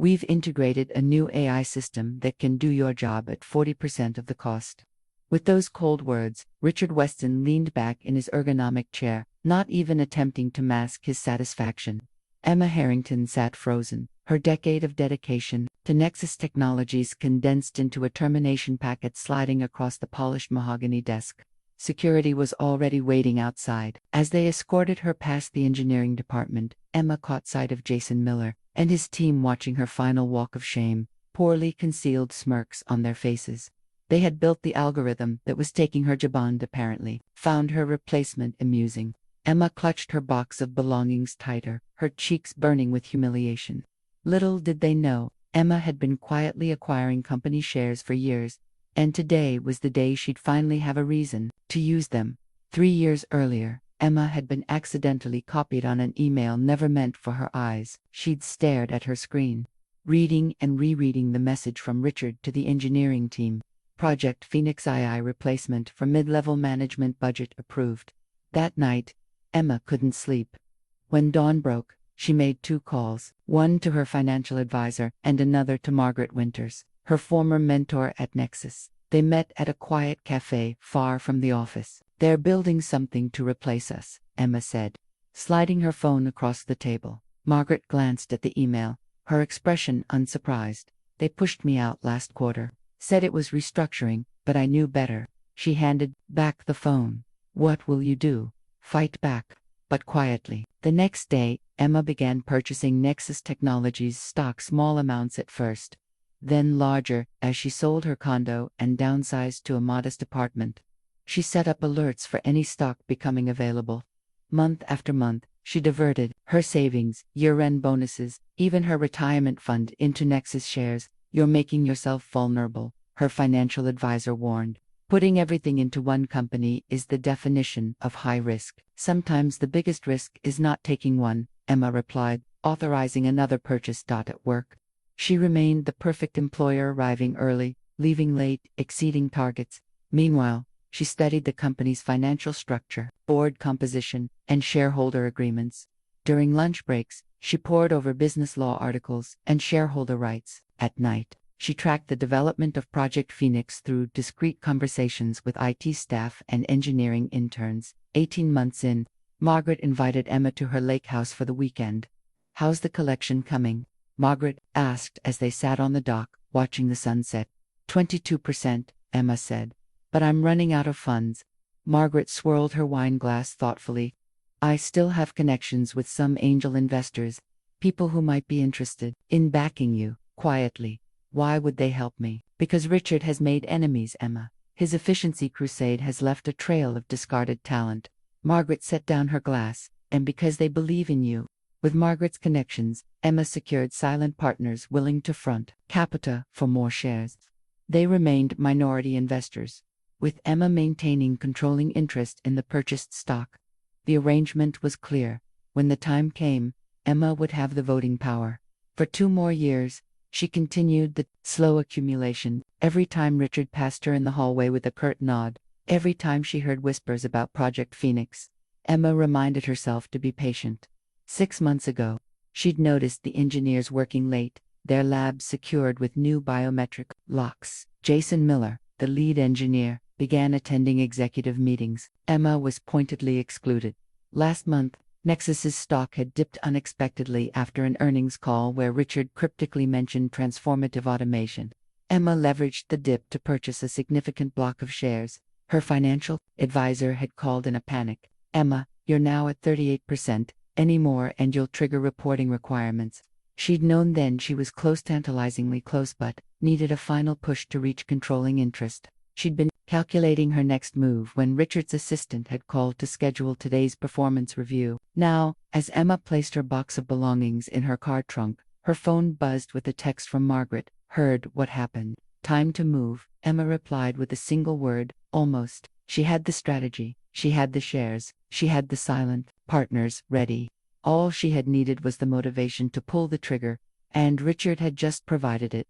We've integrated a new AI system that can do your job at 40% of the cost. With those cold words, Richard Weston leaned back in his ergonomic chair, not even attempting to mask his satisfaction. Emma Harrington sat frozen, her decade of dedication to Nexus Technologies condensed into a termination packet sliding across the polished mahogany desk. Security was already waiting outside. As they escorted her past the engineering department, Emma caught sight of Jason Miller and his team watching her final walk of shame, poorly concealed smirks on their faces. They had built the algorithm that was taking her jabond apparently, found her replacement amusing. Emma clutched her box of belongings tighter, her cheeks burning with humiliation. Little did they know, Emma had been quietly acquiring company shares for years, and today was the day she'd finally have a reason to use them. 3 years earlier, Emma had been accidentally copied on an email never meant for her eyes. She'd stared at her screen, reading and rereading the message from Richard to the engineering team. Project Phoenix II replacement for mid-level management budget approved. That night, Emma couldn't sleep. When dawn broke, she made 2 calls, one to her financial advisor and another to Margaret Winters, her former mentor at Nexus. They met at a quiet cafe far from the office. "They're building something to replace us," Emma said, sliding her phone across the table. Margaret glanced at the email, her expression unsurprised. "They pushed me out last quarter. Said it was restructuring, but I knew better." She handed back the phone. "What will you do?" "Fight back, but quietly." The next day, Emma began purchasing Nexus Technologies stock, small amounts at first, then larger as she sold her condo and downsized to a modest apartment. She set up alerts for any stock becoming available. Month after month, she diverted her savings, year-end bonuses, even her retirement fund into Nexus shares. "You're making yourself vulnerable," her financial advisor warned. "Putting everything into one company is the definition of high risk." "Sometimes the biggest risk is not taking one," Emma replied, authorizing another purchase. At work, she remained the perfect employer, arriving early, leaving late, exceeding targets. Meanwhile, she studied the company's financial structure, board composition, and shareholder agreements. During lunch breaks, she pored over business law articles and shareholder rights. At night, she tracked the development of Project Phoenix through discreet conversations with IT staff and engineering interns. 18 months in, Margaret invited Emma to her lake house for the weekend. "How's the collection coming?" Margaret asked as they sat on the dock, watching the sunset. 22%, Emma said. "But I'm running out of funds." Margaret swirled her wine glass thoughtfully. "I still have connections with some angel investors, people who might be interested in backing you, quietly." "Why would they help me?" "Because Richard has made enemies, Emma. His efficiency crusade has left a trail of discarded talent." Margaret set down her glass. "And because they believe in you." With Margaret's connections, Emma secured silent partners willing to front capita for more shares. They remained minority investors, with Emma maintaining controlling interest in the purchased stock. The arrangement was clear. When the time came, Emma would have the voting power. For 2 more years, she continued the slow accumulation. Every time Richard passed her in the hallway with a curt nod, every time she heard whispers about Project Phoenix, Emma reminded herself to be patient. 6 months ago, she'd noticed the engineers working late, their labs secured with new biometric locks. Jason Miller, the lead engineer, began attending executive meetings. Emma was pointedly excluded. Last month, Nexus's stock had dipped unexpectedly after an earnings call where Richard cryptically mentioned transformative automation. Emma leveraged the dip to purchase a significant block of shares. Her financial advisor had called in a panic. "Emma, you're now at 38%, any more and you'll trigger reporting requirements." She'd known then she was close, tantalizingly close, but needed a final push to reach controlling interest. She'd been calculating her next move when Richard's assistant had called to schedule today's performance review. Now, as Emma placed her box of belongings in her car trunk, her phone buzzed with a text from Margaret. "Heard what happened. Time to move," Emma replied with a single word, "almost." She had the strategy, she had the shares, she had the silent partners ready. All she had needed was the motivation to pull the trigger, and Richard had just provided it.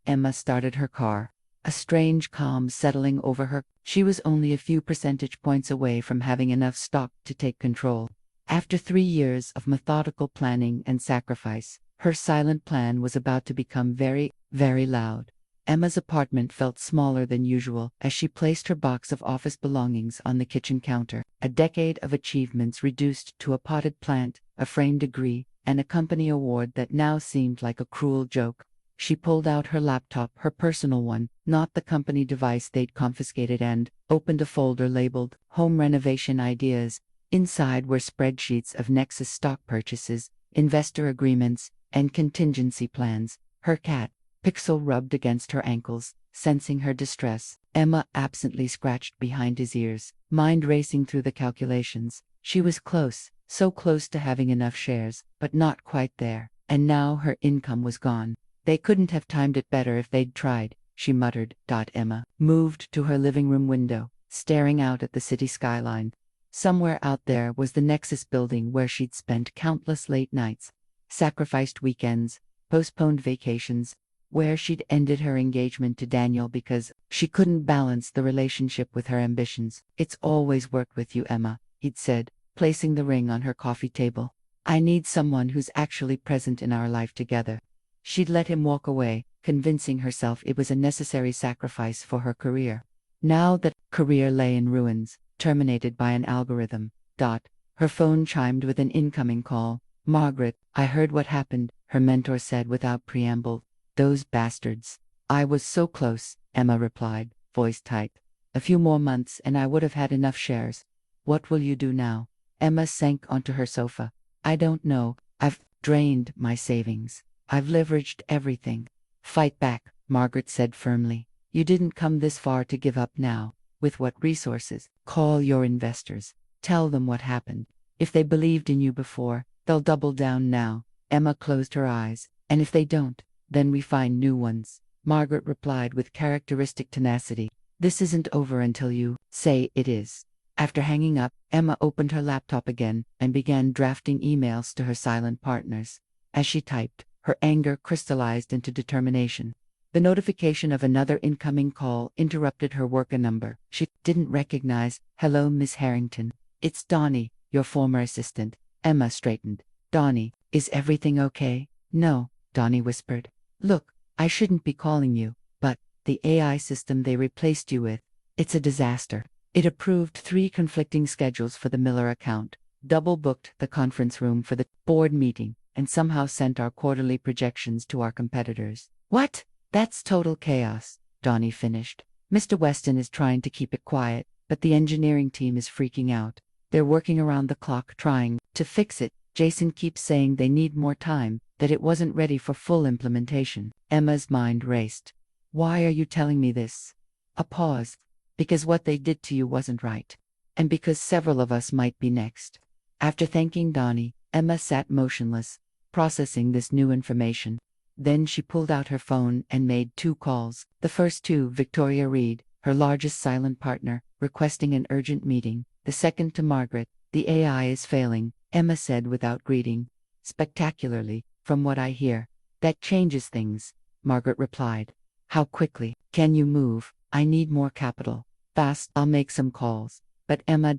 Emma started her car, a strange calm settling over her. She was only a few percentage points away from having enough stock to take control. After 3 years of methodical planning and sacrifice, Her silent plan was about to become very, very loud. Emma's apartment felt smaller than usual as she placed her box of office belongings on the kitchen counter. A decade of achievements reduced to a potted plant, a framed degree, and a company award that now seemed like a cruel joke. She pulled out her laptop, her personal one, not the company device they'd confiscated, and opened a folder labeled Home Renovation Ideas. Inside were spreadsheets of Nexus stock purchases, investor agreements, and contingency plans. Her cat, Pixel, rubbed against her ankles, sensing her distress. Emma absently scratched behind his ears, mind racing through the calculations. She was close, so close to having enough shares, but not quite there. And now her income was gone. They couldn't have timed it better if they'd tried, she muttered. Emma moved to her living room window, staring out at the city skyline. Somewhere out there was the Nexus building where she'd spent countless late nights, sacrificed weekends, postponed vacations, where she'd ended her engagement to Daniel because she couldn't balance the relationship with her ambitions. "It's always worked with you, Emma," he'd said, placing the ring on her coffee table. "I need someone who's actually present in our life together." She'd let him walk away, convincing herself it was a necessary sacrifice for her career. Now that career lay in ruins, terminated by an algorithm. Her phone chimed with an incoming call. "Margaret, I heard what happened," her mentor said without preamble. "Those bastards." "I was so close," Emma replied, voice tight. "A few more months and I would have had enough shares." "What will you do now?" Emma sank onto her sofa. "I don't know. I've drained my savings. I've leveraged everything." "Fight back," Margaret said firmly. "You didn't come this far to give up now. With what resources? Call your investors. Tell them what happened. If they believed in you before, they'll double down now." Emma closed her eyes. "And if they don't, then we find new ones," Margaret replied with characteristic tenacity. "This isn't over until you say it is." After hanging up, Emma opened her laptop again and began drafting emails to her silent partners. As she typed, her anger crystallized into determination. The notification of another incoming call interrupted her work number. She didn't recognize. "Hello, Miss Harrington. It's Donnie, your former assistant." Emma straightened. "Donnie, is everything okay?" "No," Donnie whispered. "Look, I shouldn't be calling you, but the AI system they replaced you with, it's a disaster. It approved 3 conflicting schedules for the Miller account, double-booked the conference room for the board meeting, and somehow sent our quarterly projections to our competitors." "What? That's total chaos," Donnie finished. "Mr. Weston is trying to keep it quiet, but the engineering team is freaking out. They're working around the clock trying to fix it. Jason keeps saying they need more time, that it wasn't ready for full implementation." Emma's mind raced. "Why are you telling me this?" A pause. "Because what they did to you wasn't right. And because several of us might be next." After thanking Donnie, Emma sat motionless, processing this new information. Then she pulled out her phone and made 2 calls. The first to Victoria Reed, her largest silent partner, requesting an urgent meeting. The second to Margaret. "The AI is failing," Emma said without greeting. "Spectacularly, from what I hear." "That changes things," Margaret replied. "How quickly can you move?" "I need more capital." "Fast, I'll make some calls." "But Emma.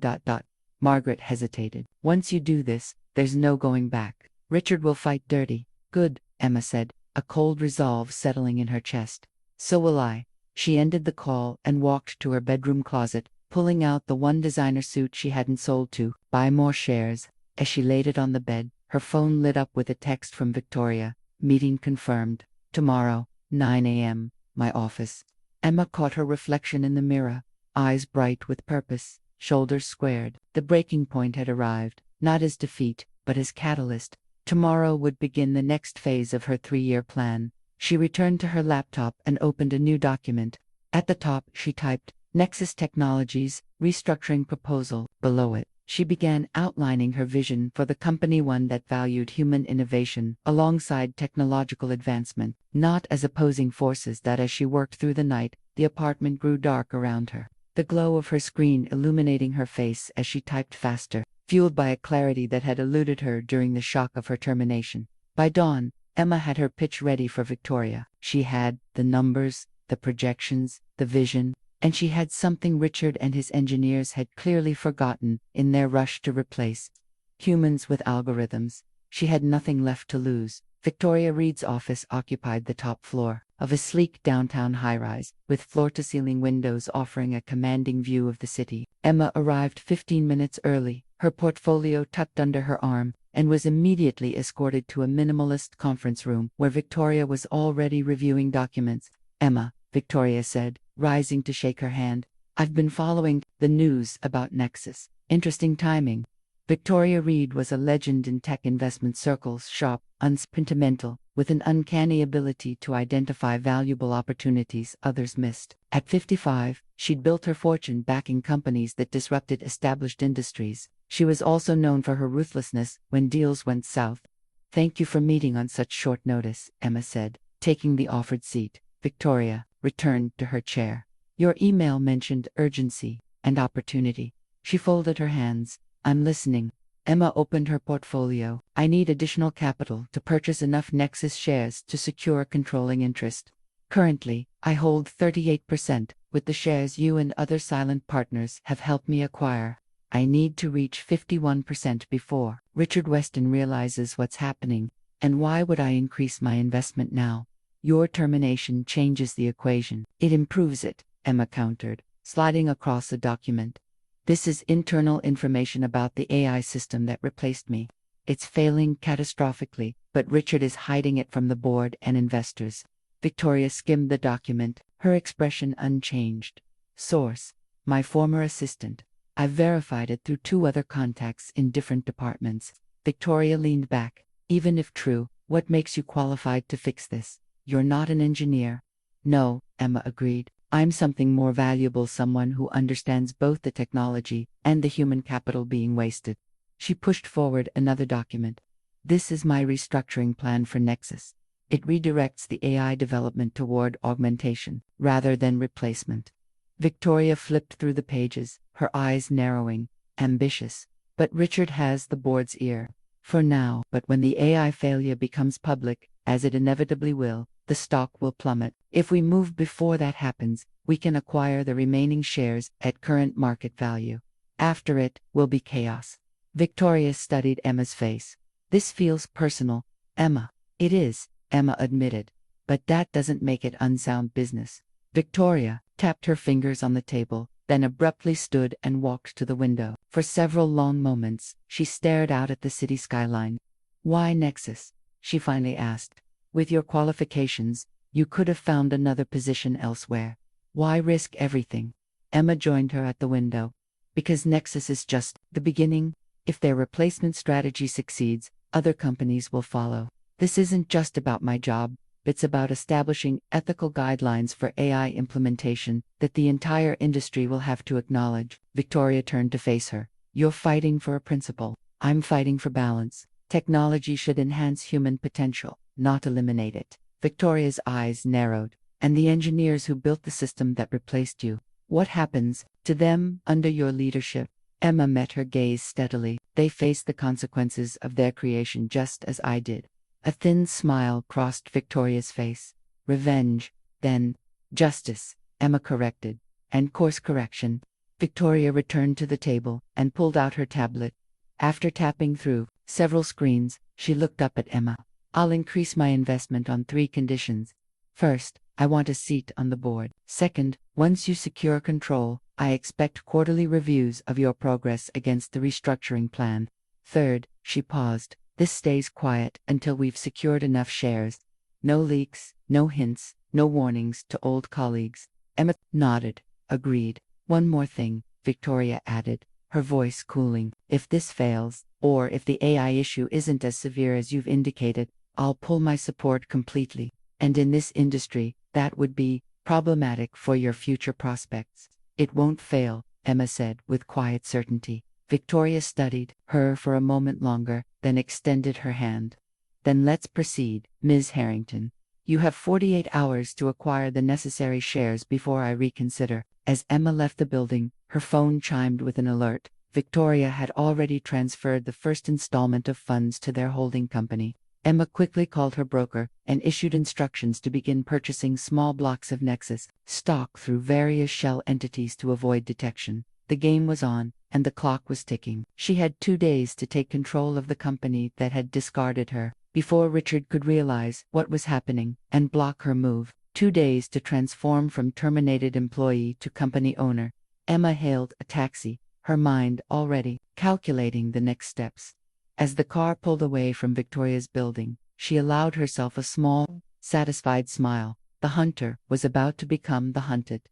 Margaret hesitated. "Once you do this, there's no going back. Richard will fight dirty." "Good," Emma said, a cold resolve settling in her chest. "So will I." She ended the call and walked to her bedroom closet, pulling out the one designer suit she hadn't sold to buy more shares. As she laid it on the bed, her phone lit up with a text from Victoria. "Meeting confirmed. Tomorrow, 9 a.m., my office." Emma caught her reflection in the mirror, eyes bright with purpose, shoulders squared. The breaking point had arrived, not as defeat, but as catalyst. Tomorrow would begin the next phase of her 3-year plan. She returned to her laptop and opened a new document. At the top, she typed, "Nexus Technologies, restructuring proposal." Below it, she began outlining her vision for the company, one that valued human innovation alongside technological advancement, not as opposing forces. That as she worked through the night, the apartment grew dark around her, the glow of her screen illuminating her face as she typed faster, fueled by a clarity that had eluded her during the shock of her termination. By dawn, Emma had her pitch ready for Victoria. She had the numbers, the projections, the vision, and she had something Richard and his engineers had clearly forgotten in their rush to replace humans with algorithms. She had nothing left to lose. Victoria Reed's office occupied the top floor of a sleek downtown high-rise, with floor-to-ceiling windows offering a commanding view of the city. Emma arrived 15 minutes early, her portfolio tucked under her arm, and was immediately escorted to a minimalist conference room where Victoria was already reviewing documents. "Emma," Victoria said, rising to shake her hand, "I've been following the news about Nexus. Interesting timing." Victoria Reed was a legend in tech investment circles, sharp, unsentimental, with an uncanny ability to identify valuable opportunities others missed. At 55, she'd built her fortune backing companies that disrupted established industries. She was also known for her ruthlessness when deals went south. "Thank you for meeting on such short notice," Emma said, taking the offered seat. Victoria returned to her chair. "Your email mentioned urgency and opportunity." She folded her hands. "I'm listening." Emma opened her portfolio. "I need additional capital to purchase enough Nexus shares to secure controlling interest. Currently, I hold 38%, with the shares you and other silent partners have helped me acquire. I need to reach 51% before Richard Weston realizes what's happening. And why would I increase my investment now? Your termination changes the equation. It improves it," Emma countered, sliding across a document. "This is internal information about the AI system that replaced me. It's failing catastrophically, but Richard is hiding it from the board and investors." Victoria skimmed the document, her expression unchanged. "Source: my former assistant. I've verified it through 2 other contacts in different departments." Victoria leaned back. "Even if true, what makes you qualified to fix this? You're not an engineer." "No," Emma agreed. "I'm something more valuable, someone who understands both the technology and the human capital being wasted." She pushed forward another document. "This is my restructuring plan for Nexus. It redirects the AI development toward augmentation, rather than replacement." Victoria flipped through the pages, her eyes narrowing. "Ambitious. But Richard has the board's ear. For now, but when the AI failure becomes public, as it inevitably will, the stock will plummet. If we move before that happens, we can acquire the remaining shares at current market value. After it, will be chaos." Victoria studied Emma's face. "This feels personal." "Emma." "It is," Emma admitted. "But that doesn't make it unsound business." Victoria tapped her fingers on the table, then abruptly stood and walked to the window. For several long moments, she stared out at the city skyline. "Why Nexus?" she finally asked. "With your qualifications, you could have found another position elsewhere. Why risk everything?" Emma joined her at the window. "Because Nexus is just the beginning. If their replacement strategy succeeds, other companies will follow. This isn't just about my job, it's about establishing ethical guidelines for AI implementation that the entire industry will have to acknowledge." Victoria turned to face her. "You're fighting for a principle. I'm fighting for balance. Technology should enhance human potential, not eliminate it." Victoria's eyes narrowed. "And the engineers who built the system that replaced you, what happens to them under your leadership?" Emma met her gaze steadily. "They face the consequences of their creation just as I did." A thin smile crossed Victoria's face. "Revenge, then justice," Emma corrected. "And course correction." Victoria returned to the table and pulled out her tablet. After tapping through several screens, she looked up at Emma. "I'll increase my investment on 3 conditions. First, I want a seat on the board. Second, once you secure control, I expect quarterly reviews of your progress against the restructuring plan. Third," she paused, "this stays quiet until we've secured enough shares. No leaks, no hints, no warnings to old colleagues." Emma nodded, agreed. "One more thing," Victoria added, her voice cooling. "If this fails, or if the AI issue isn't as severe as you've indicated, I'll pull my support completely. And in this industry, that would be problematic for your future prospects." "It won't fail," Emma said with quiet certainty. Victoria studied her for a moment longer, then extended her hand. "Then let's proceed, Ms. Harrington. You have 48 hours to acquire the necessary shares before I reconsider." As Emma left the building, her phone chimed with an alert. Victoria had already transferred the first installment of funds to their holding company. Emma quickly called her broker and issued instructions to begin purchasing small blocks of Nexus stock through various shell entities to avoid detection. The game was on, and the clock was ticking. She had 2 days to take control of the company that had discarded her. before Richard could realize what was happening and block her move. 2 days to transform from terminated employee to company owner. Emma hailed a taxi, her mind already calculating the next steps. As the car pulled away from Victoria's building, she allowed herself a small, satisfied smile. The hunter was about to become the hunted.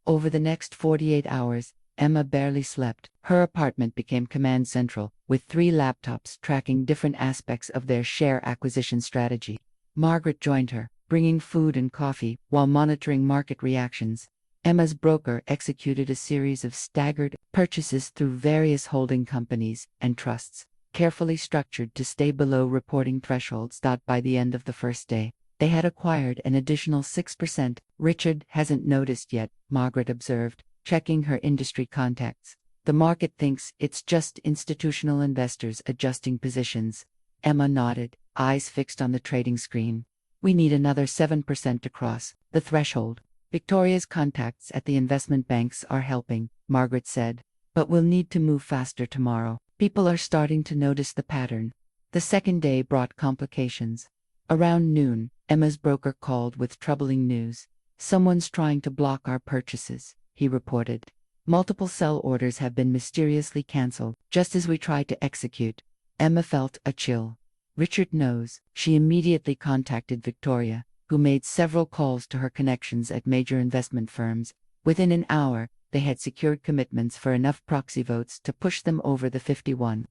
Over the next 48 hours, Emma barely slept. Her apartment became command central, with 3 laptops tracking different aspects of their share acquisition strategy. Margaret joined her, bringing food and coffee while monitoring market reactions. Emma's broker executed a series of staggered purchases through various holding companies and trusts, carefully structured to stay below reporting thresholds. By the end of the first day, they had acquired an additional 6%. Richard hasn't noticed yet, Margaret observed, checking her industry contacts. The market thinks it's just institutional investors adjusting positions. Emma nodded, eyes fixed on the trading screen. We need another 7% to cross the threshold. Victoria's contacts at the investment banks are helping, Margaret said. But we'll need to move faster tomorrow. People are starting to notice the pattern. The second day brought complications. Around noon, Emma's broker called with troubling news. Someone's trying to block our purchases, he reported. Multiple sell orders have been mysteriously cancelled, just as we tried to execute. Emma felt a chill. Richard knows. She immediately contacted Victoria, who made several calls to her connections at major investment firms. Within an hour, they had secured commitments for enough proxy votes to push them over the 51%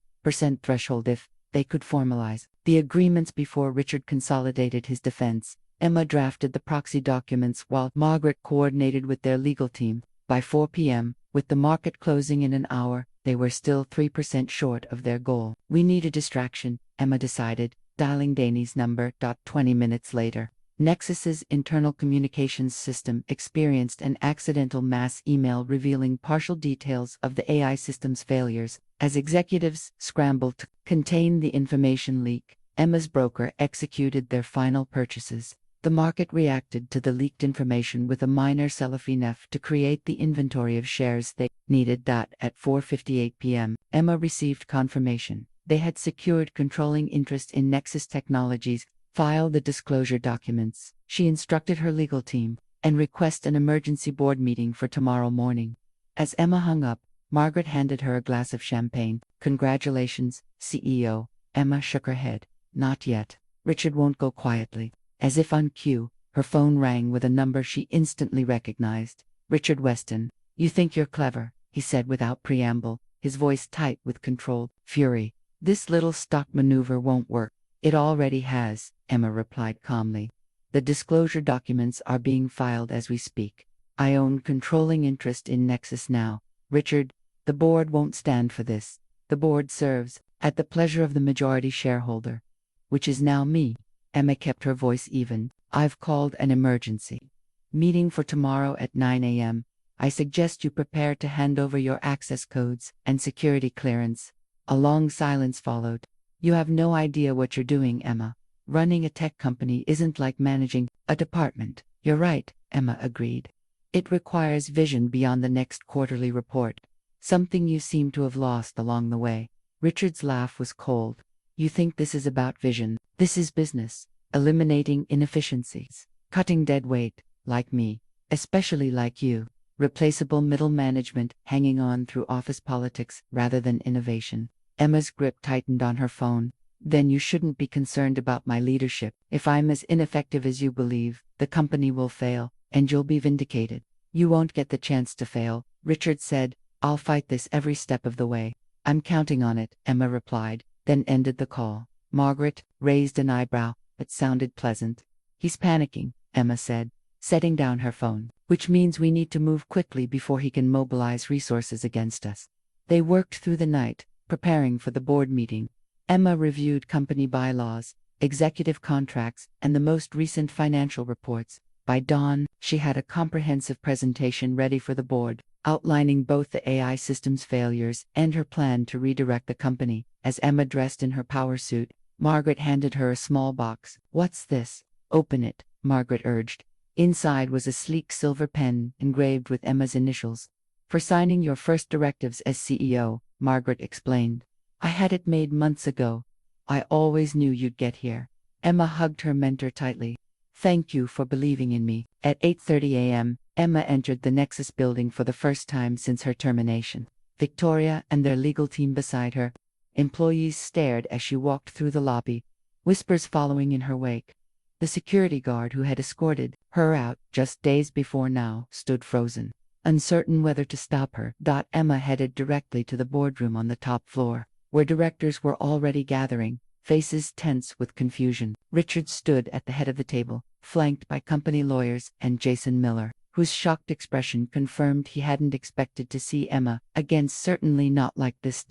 threshold if they could formalize the agreements before Richard consolidated his defense. Emma drafted the proxy documents while Margaret coordinated with their legal team. By 4 p.m., with the market closing in an hour, they were still 3% short of their goal. We need a distraction, Emma decided, dialing Danny's number. 20 minutes later, Nexus's internal communications system experienced an accidental mass email revealing partial details of the AI system's failures. As executives scrambled to contain the information leak, Emma's broker executed their final purchases. The market reacted to the leaked information with a minor sell-off enough to create the inventory of shares they needed. At 4:58 p.m., Emma received confirmation. They had secured controlling interest in Nexus Technologies, filed the disclosure documents. She instructed her legal team and requested an emergency board meeting for tomorrow morning. As Emma hung up, Margaret handed her a glass of champagne. Congratulations, CEO. Emma shook her head. Not yet. Richard won't go quietly. As if on cue, her phone rang with a number she instantly recognized. Richard Weston. You think you're clever, he said without preamble, his voice tight with controlled fury. This little stock maneuver won't work. It already has, Emma replied calmly. The disclosure documents are being filed as we speak. I own controlling interest in Nexus now. Richard, the board won't stand for this. The board serves at the pleasure of the majority shareholder, which is now me. Emma kept her voice even. I've called an emergency meeting for tomorrow at 9 a.m. I suggest you prepare to hand over your access codes and security clearance. A long silence followed. You have no idea what you're doing, Emma. Running a tech company isn't like managing a department. You're right, Emma agreed. It requires vision beyond the next quarterly report. Something you seem to have lost along the way. Richard's laugh was cold. You think this is about vision? This is business. Eliminating inefficiencies. Cutting dead weight, like me. Especially like you. Replaceable middle management, hanging on through office politics rather than innovation. Emma's grip tightened on her phone. Then you shouldn't be concerned about my leadership. If I'm as ineffective as you believe, the company will fail, and you'll be vindicated. You won't get the chance to fail, Richard said. I'll fight this every step of the way. I'm counting on it, Emma replied, then ended the call. Margaret raised an eyebrow, but sounded pleasant. He's panicking, Emma said, setting down her phone, which means we need to move quickly before he can mobilize resources against us. They worked through the night, preparing for the board meeting. Emma reviewed company bylaws, executive contracts, and the most recent financial reports. By dawn, she had a comprehensive presentation ready for the board, outlining both the AI system's failures and her plan to redirect the company. As Emma dressed in her power suit, Margaret handed her a small box. What's this? Open it, Margaret urged. Inside was a sleek silver pen engraved with Emma's initials. For signing your first directives as CEO, Margaret explained. I had it made months ago. I always knew you'd get here. Emma hugged her mentor tightly. Thank you for believing in me. At 8:30 a.m., Emma entered the Nexus building for the first time since her termination. Victoria and their legal team beside her. Employees stared as she walked through the lobby, whispers following in her wake. The security guard who had escorted her out just days before now stood frozen, uncertain whether to stop her. Emma headed directly to the boardroom on the top floor, where directors were already gathering, faces tense with confusion. Richard stood at the head of the table, flanked by company lawyers and Jason Miller, whose shocked expression confirmed he hadn't expected to see Emma again, certainly not like this.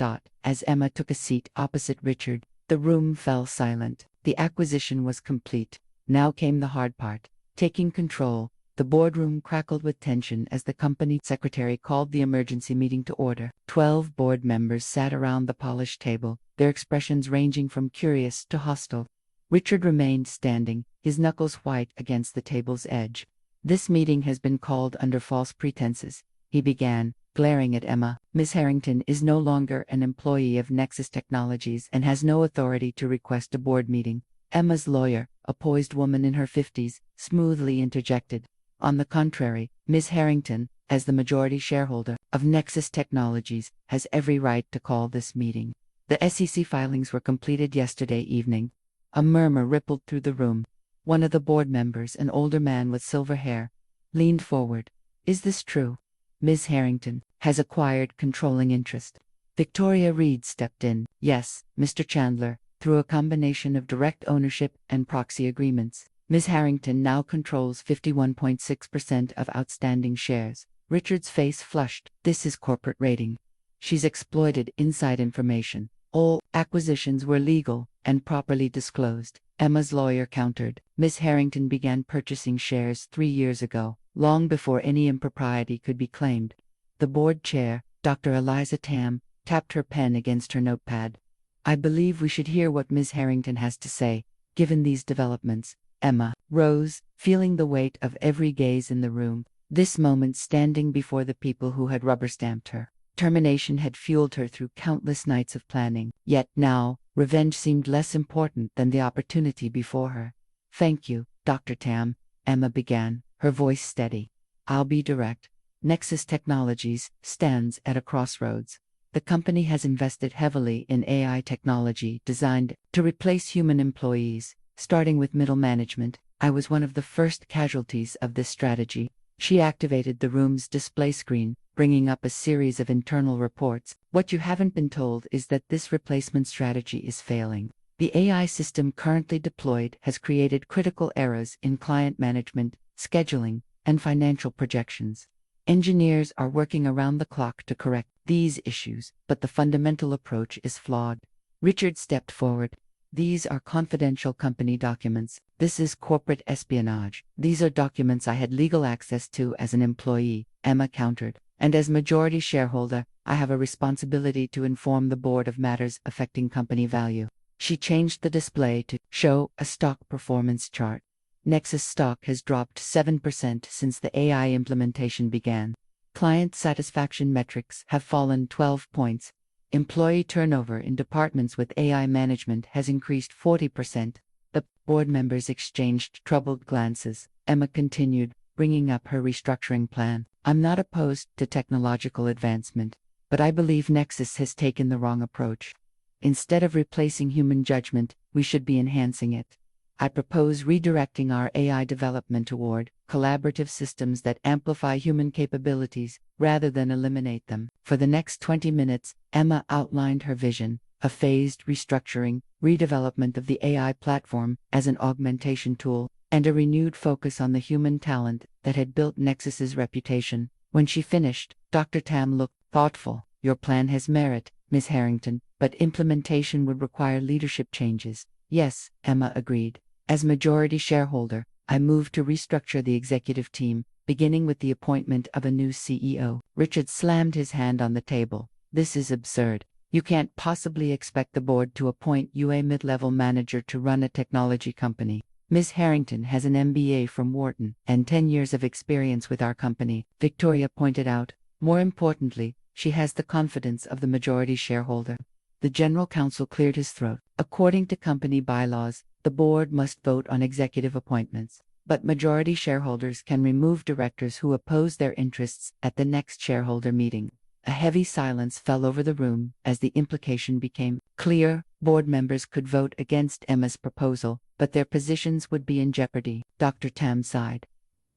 As Emma took a seat opposite Richard, the room fell silent. The acquisition was complete. Now came the hard part, taking control. The boardroom crackled with tension as the company secretary called the emergency meeting to order. 12 board members sat around the polished table, their expressions ranging from curious to hostile. Richard remained standing, his knuckles white against the table's edge. This meeting has been called under false pretenses, he began, glaring at Emma. Ms. Harrington is no longer an employee of Nexus Technologies and has no authority to request a board meeting. Emma's lawyer, a poised woman in her 50s, smoothly interjected. On the contrary, Ms. Harrington, as the majority shareholder of Nexus Technologies, has every right to call this meeting. The SEC filings were completed yesterday evening. A murmur rippled through the room. One of the board members, an older man with silver hair, leaned forward. Is this true? Ms. Harrington has acquired controlling interest. Victoria Reed stepped in. Yes, Mr. Chandler, through a combination of direct ownership and proxy agreements. Ms. Harrington now controls 51.6% of outstanding shares. Richard's face flushed. This is corporate raiding. She's exploited inside information. All acquisitions were legal and properly disclosed. Emma's lawyer countered. Ms. Harrington began purchasing shares 3 years ago, long before any impropriety could be claimed. The board chair, Dr. Eliza Tam, tapped her pen against her notepad. I believe we should hear what Ms. Harrington has to say, given these developments. Emma rose, feeling the weight of every gaze in the room, this moment standing before the people who had rubber-stamped her. Termination had fueled her through countless nights of planning, yet now, revenge seemed less important than the opportunity before her. Thank you, Dr. Tam, Emma began, her voice steady. I'll be direct. Nexus Technologies stands at a crossroads. The company has invested heavily in AI technology designed to replace human employees, starting with middle management. I was one of the first casualties of this strategy. She activated the room's display screen, bringing up a series of internal reports. What you haven't been told is that this replacement strategy is failing. The AI system currently deployed has created critical errors in client management, scheduling, and financial projections. Engineers are working around the clock to correct these issues, but the fundamental approach is flawed. Richard stepped forward. These are confidential company documents. This is corporate espionage. These are documents I had legal access to as an employee, Emma countered. And as majority shareholder, I have a responsibility to inform the board of matters affecting company value. She changed the display to show a stock performance chart. Nexus stock has dropped 7% since the AI implementation began. Client satisfaction metrics have fallen 12 points. Employee turnover in departments with AI management has increased 40%. The board members exchanged troubled glances. Emma continued, bringing up her restructuring plan. I'm not opposed to technological advancement, but I believe Nexus has taken the wrong approach. Instead of replacing human judgment, we should be enhancing it. I propose redirecting our AI development toward collaborative systems that amplify human capabilities rather than eliminate them. For the next 20 minutes, Emma outlined her vision, a phased restructuring, redevelopment of the AI platform as an augmentation tool, and a renewed focus on the human talent that had built Nexus's reputation. When she finished, Dr. Tam looked thoughtful. Your plan has merit, Ms. Harrington, but implementation would require leadership changes. Yes, Emma agreed. As majority shareholder, I moved to restructure the executive team, beginning with the appointment of a new CEO. Richard slammed his hand on the table. This is absurd. You can't possibly expect the board to appoint you a mid-level manager to run a technology company. Ms. Harrington has an MBA from Wharton and 10 years of experience with our company, Victoria pointed out. More importantly, she has the confidence of the majority shareholder. The general counsel cleared his throat. According to company bylaws, the board must vote on executive appointments, but majority shareholders can remove directors who oppose their interests at the next shareholder meeting. A heavy silence fell over the room as the implication became clear. Board members could vote against Emma's proposal, but their positions would be in jeopardy. Dr. Tam sighed.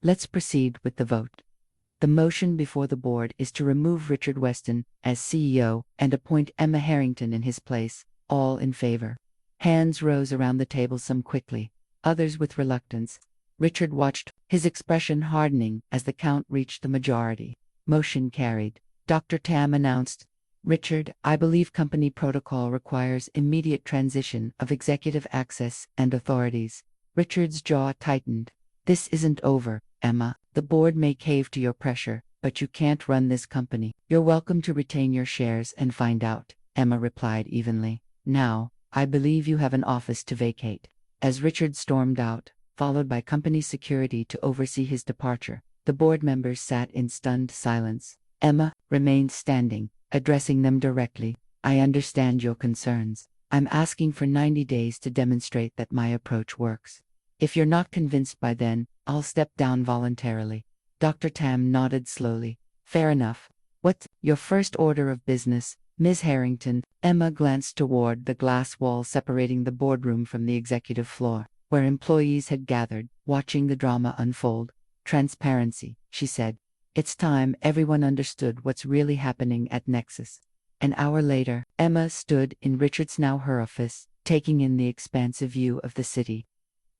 Let's proceed with the vote. The motion before the board is to remove Richard Weston as CEO and appoint Emma Harrington in his place. All in favor. Hands rose around the table, some quickly, others with reluctance. Richard watched, his expression hardening as the count reached the majority. Motion carried. Dr. Tam announced, Richard, I believe company protocol requires immediate transition of executive access and authorities. Richard's jaw tightened. This isn't over, Emma. The board may cave to your pressure, but you can't run this company. You're welcome to retain your shares and find out, Emma replied evenly. Now, I believe you have an office to vacate. As Richard stormed out, followed by company security to oversee his departure, the board members sat in stunned silence. Emma remained standing, addressing them directly. I understand your concerns. I'm asking for 90 days to demonstrate that my approach works. If you're not convinced by then, I'll step down voluntarily. Dr. Tam nodded slowly. Fair enough. What's your first order of business, Ms. Harrington? Emma glanced toward the glass wall separating the boardroom from the executive floor, where employees had gathered, watching the drama unfold. Transparency, she said. It's time everyone understood what's really happening at Nexus. An hour later, Emma stood in Richard's now her office, taking in the expansive view of the city.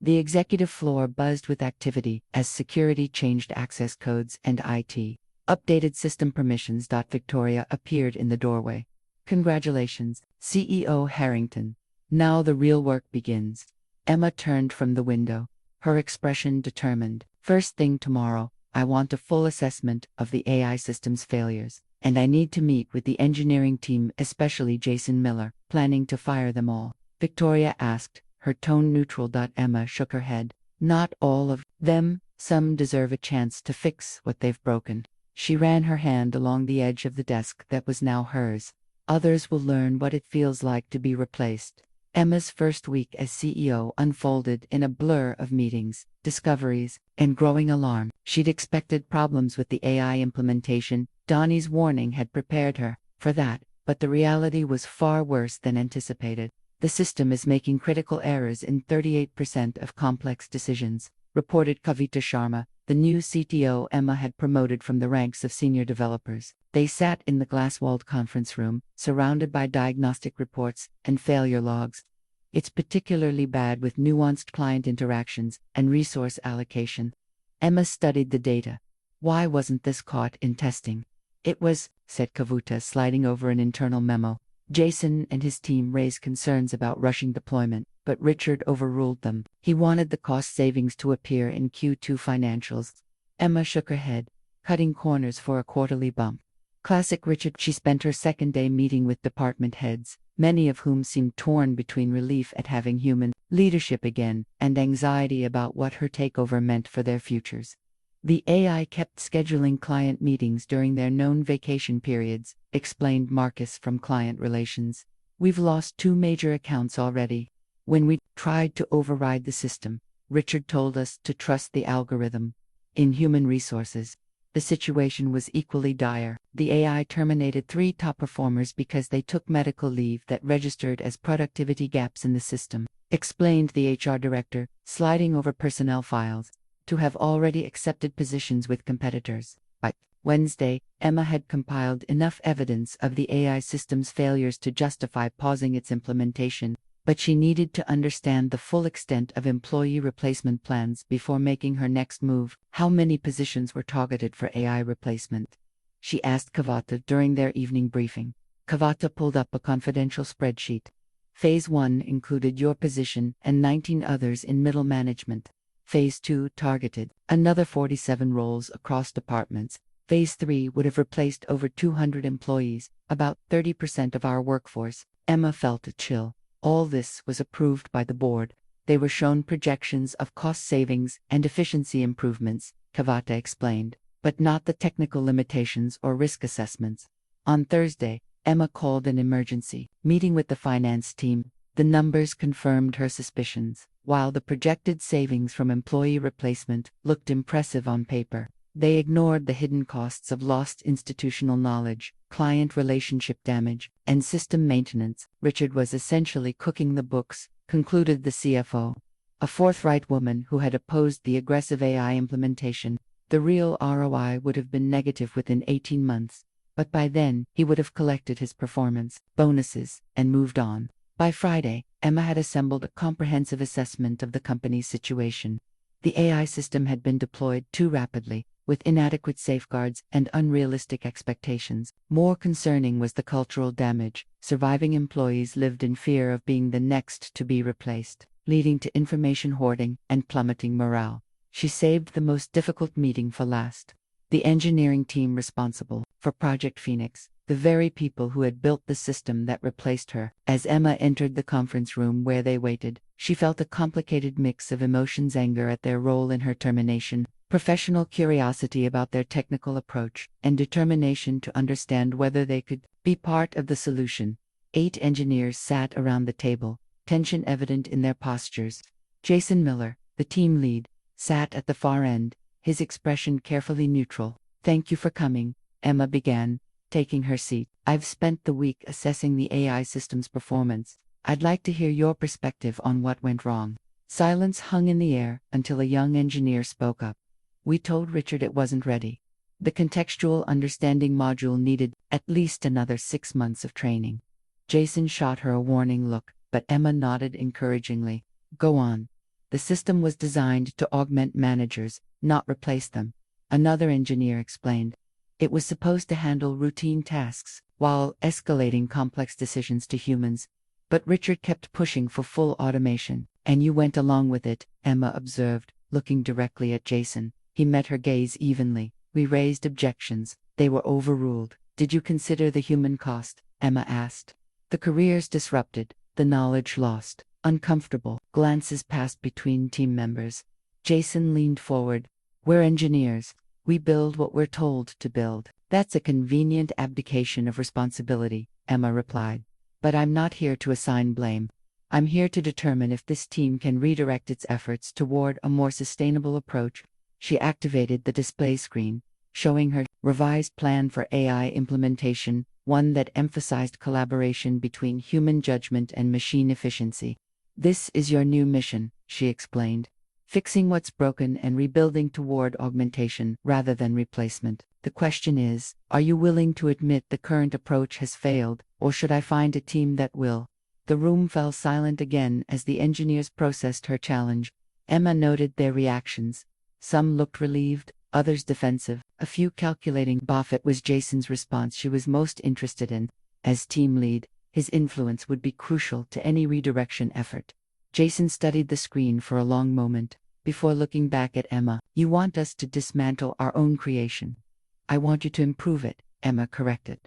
The executive floor buzzed with activity as security changed access codes and IT. Updated system permissions. Victoria appeared in the doorway. Congratulations, CEO Harrington. Now the real work begins. Emma turned from the window, her expression determined. First thing tomorrow, I want a full assessment of the AI system's failures, and I need to meet with the engineering team, especially Jason Miller. Planning to fire them all? Victoria asked, her tone neutral. Emma shook her head. Not all of them. Some deserve a chance to fix what they've broken. She ran her hand along the edge of the desk that was now hers. Others will learn what it feels like to be replaced. Emma's first week as CEO unfolded in a blur of meetings, discoveries, and growing alarm. She'd expected problems with the AI implementation. Donnie's warning had prepared her for that, but the reality was far worse than anticipated. The system is making critical errors in 38% of complex decisions, reported Kavita Sharma, the new CTO Emma had promoted from the ranks of senior developers. They sat in the glass-walled conference room, surrounded by diagnostic reports and failure logs. It's particularly bad with nuanced client interactions and resource allocation. Emma studied the data. Why wasn't this caught in testing? It was, said Kavita, sliding over an internal memo. Jason and his team raised concerns about rushing deployment, but Richard overruled them. He wanted the cost savings to appear in Q2 financials. Emma shook her head, cutting corners for a quarterly bump. Classic Richard. She spent her second day meeting with department heads, many of whom seemed torn between relief at having human leadership again and anxiety about what her takeover meant for their futures. The AI kept scheduling client meetings during their known vacation periods, explained Marcus from Client Relations. We've lost 2 major accounts already. When we tried to override the system, Richard told us to trust the algorithm. In human resources, the situation was equally dire. The AI terminated 3 top performers because they took medical leave that registered as productivity gaps in the system, explained the HR director, sliding over personnel files, to have already accepted positions with competitors. By Wednesday, Emma had compiled enough evidence of the AI system's failures to justify pausing its implementation, but she needed to understand the full extent of employee replacement plans before making her next move. How many positions were targeted for AI replacement? She asked Kavita during their evening briefing. Kavita pulled up a confidential spreadsheet. Phase 1 included your position and 19 others in middle management. Phase 2 targeted another 47 roles across departments. Phase 3 would have replaced over 200 employees, about 30% of our workforce. Emma felt a chill. All this was approved by the board. They were shown projections of cost savings and efficiency improvements, Kavita explained, but not the technical limitations or risk assessments. On Thursday, Emma called an emergency meeting with the finance team. The numbers confirmed her suspicions. While the projected savings from employee replacement looked impressive on paper, they ignored the hidden costs of lost institutional knowledge, client relationship damage, and system maintenance. Richard was essentially cooking the books, concluded the CFO. A forthright woman who had opposed the aggressive AI implementation. The real ROI would have been negative within 18 months. But by then, he would have collected his performance bonuses and moved on. By Friday, Emma had assembled a comprehensive assessment of the company's situation. The AI system had been deployed too rapidly, with inadequate safeguards and unrealistic expectations. More concerning was the cultural damage. Surviving employees lived in fear of being the next to be replaced, leading to information hoarding and plummeting morale. She saved the most difficult meeting for last. The engineering team responsible for Project Phoenix, the very people who had built the system that replaced her. As Emma entered the conference room where they waited, she felt a complicated mix of emotions: anger at their role in her termination, professional curiosity about their technical approach, and determination to understand whether they could be part of the solution. 8 engineers sat around the table, tension evident in their postures. Jason Miller, the team lead, sat at the far end, his expression carefully neutral. "Thank you for coming," Emma began, taking her seat. "I've spent the week assessing the AI system's performance. I'd like to hear your perspective on what went wrong." Silence hung in the air until a young engineer spoke up. "We told Richard it wasn't ready. The contextual understanding module needed at least another 6 months of training." Jason shot her a warning look, but Emma nodded encouragingly. "Go on. The system was designed to augment managers, not replace them," another engineer explained. "It was supposed to handle routine tasks while escalating complex decisions to humans. But Richard kept pushing for full automation, and you went along with it," Emma observed, looking directly at Jason. He met her gaze evenly. "We raised objections. They were overruled. Did you consider the human cost?" Emma asked. "The careers disrupted, the knowledge lost." Uncomfortable glances passed between team members. Jason leaned forward. "We're engineers. We build what we're told to build." "That's a convenient abdication of responsibility," Emma replied. "But I'm not here to assign blame. I'm here to determine if this team can redirect its efforts toward a more sustainable approach." She activated the display screen, showing her revised plan for AI implementation, one that emphasized collaboration between human judgment and machine efficiency. "This is your new mission," she explained. "Fixing what's broken and rebuilding toward augmentation rather than replacement. The question is, are you willing to admit the current approach has failed, or should I find a team that will?" The room fell silent again as the engineers processed her challenge. Emma noted their reactions. Some looked relieved, others defensive, a few calculating. Buffett was Jason's response she was most interested in. As team lead, his influence would be crucial to any redirection effort. Jason studied the screen for a long moment, before looking back at Emma. "You want us to dismantle our own creation." "I want you to improve it," Emma corrected.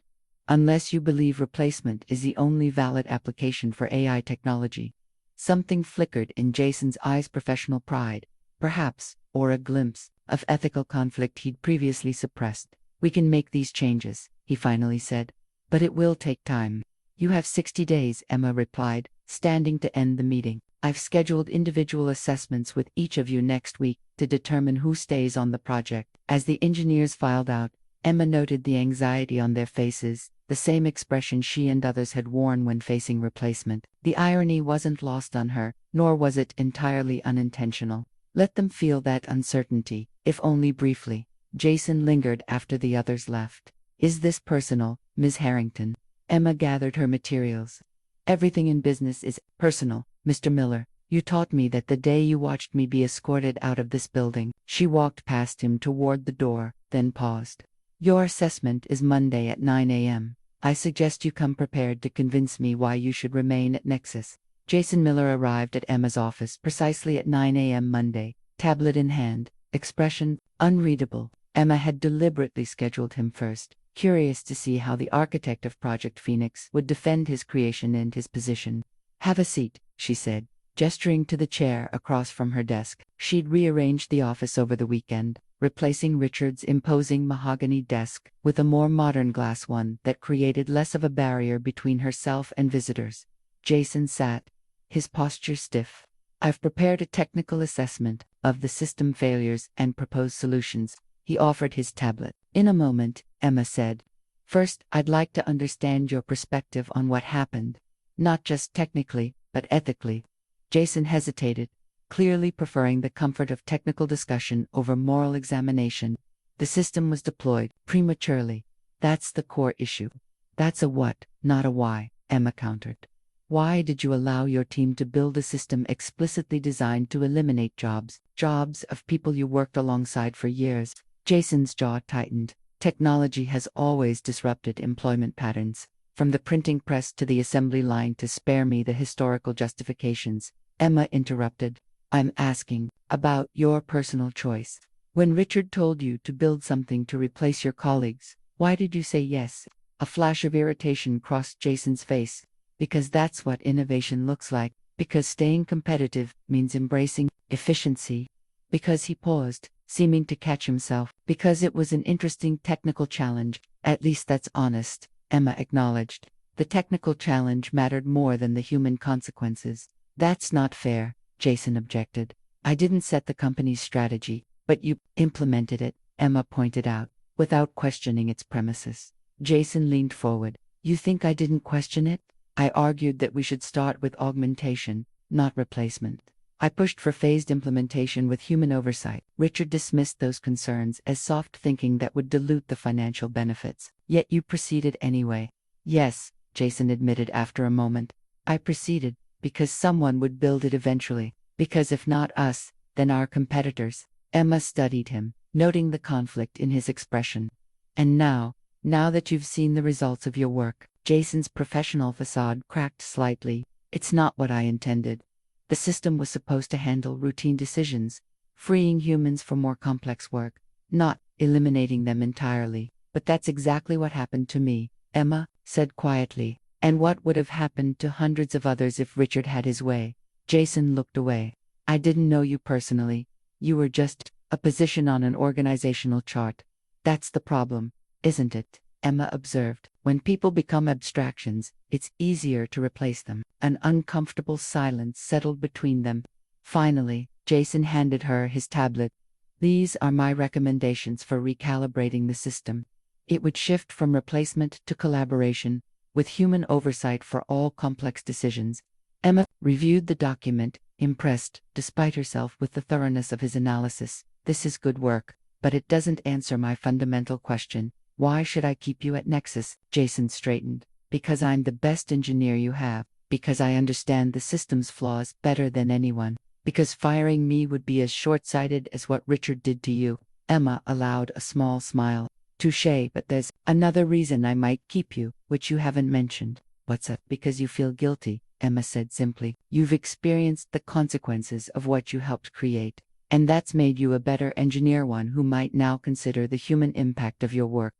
"Unless you believe replacement is the only valid application for AI technology." Something flickered in Jason's eyes: professional pride, perhaps, or a glimpse of ethical conflict he'd previously suppressed. "We can make these changes," he finally said. "But it will take time." "You have 60 days, Emma replied, standing to end the meeting. "I've scheduled individual assessments with each of you next week to determine who stays on the project." As the engineers filed out, Emma noted the anxiety on their faces, the same expression she and others had worn when facing replacement. The irony wasn't lost on her, nor was it entirely unintentional. Let them feel that uncertainty, if only briefly. Jason lingered after the others left. "Is this personal, Ms. Harrington?" Emma gathered her materials. "Everything in business is personal, Mr. Miller. You taught me that the day you watched me be escorted out of this building." She walked past him toward the door, then paused. "Your assessment is Monday at 9 a.m. I suggest you come prepared to convince me why you should remain at Nexus." Jason Miller arrived at Emma's office precisely at 9 a.m. Monday, tablet in hand, expression unreadable. Emma had deliberately scheduled him first, curious to see how the architect of Project Phoenix would defend his creation and his position. "Have a seat," she said, gesturing to the chair across from her desk. She'd rearranged the office over the weekend, replacing Richard's imposing mahogany desk with a more modern glass one that created less of a barrier between herself and visitors. Jason sat, his posture stiff. I've prepared a technical assessment of the system failures and proposed solutions. He offered his tablet. In a moment, Emma said. First, I'd like to understand your perspective on what happened. Not just technically, but ethically. Jason hesitated, clearly preferring the comfort of technical discussion over moral examination. The system was deployed prematurely. That's the core issue. That's a what, not a why, Emma countered. Why did you allow your team to build a system explicitly designed to eliminate jobs of people you worked alongside for years? Jason's jaw tightened. Technology has always disrupted employment patterns, from the printing press to the assembly line. To spare me the historical justifications, Emma interrupted. I'm asking about your personal choice. When Richard told you to build something to replace your colleagues, why did you say yes? A flash of irritation crossed Jason's face. Because that's what innovation looks like. Because staying competitive means embracing efficiency. Because he paused, seeming to catch himself. Because it was an interesting technical challenge. At least that's honest, Emma acknowledged. The technical challenge mattered more than the human consequences. That's not fair, Jason objected. I didn't set the company's strategy, but you implemented it, Emma pointed out, without questioning its premises. Jason leaned forward. You think I didn't question it? I argued that we should start with augmentation, not replacement. I pushed for phased implementation with human oversight. Richard dismissed those concerns as soft thinking that would dilute the financial benefits. Yet you proceeded anyway. Yes, Jason admitted after a moment. I proceeded because someone would build it eventually. Because if not us, then our competitors. Emma studied him, noting the conflict in his expression. And now that you've seen the results of your work, Jason's professional facade cracked slightly. It's not what I intended. The system was supposed to handle routine decisions, freeing humans for more complex work, not eliminating them entirely. But that's exactly what happened to me, Emma said quietly. And what would have happened to hundreds of others if Richard had his way? Jason looked away. I didn't know you personally. You were just a position on an organizational chart. That's the problem, isn't it? Emma observed. When people become abstractions, it's easier to replace them. An uncomfortable silence settled between them. Finally, Jason handed her his tablet. These are my recommendations for recalibrating the system. It would shift from replacement to collaboration, with human oversight for all complex decisions. Emma reviewed the document, impressed, despite herself, with the thoroughness of his analysis. This is good work, but it doesn't answer my fundamental question. Why should I keep you at Nexus? Jason straightened. Because I'm the best engineer you have. Because I understand the system's flaws better than anyone. Because firing me would be as short-sighted as what Richard did to you. Emma allowed a small smile. Touché, but there's another reason I might keep you, which you haven't mentioned. What's up? Because you feel guilty, Emma said simply. You've experienced the consequences of what you helped create. And that's made you a better engineer, one who might now consider the human impact of your work.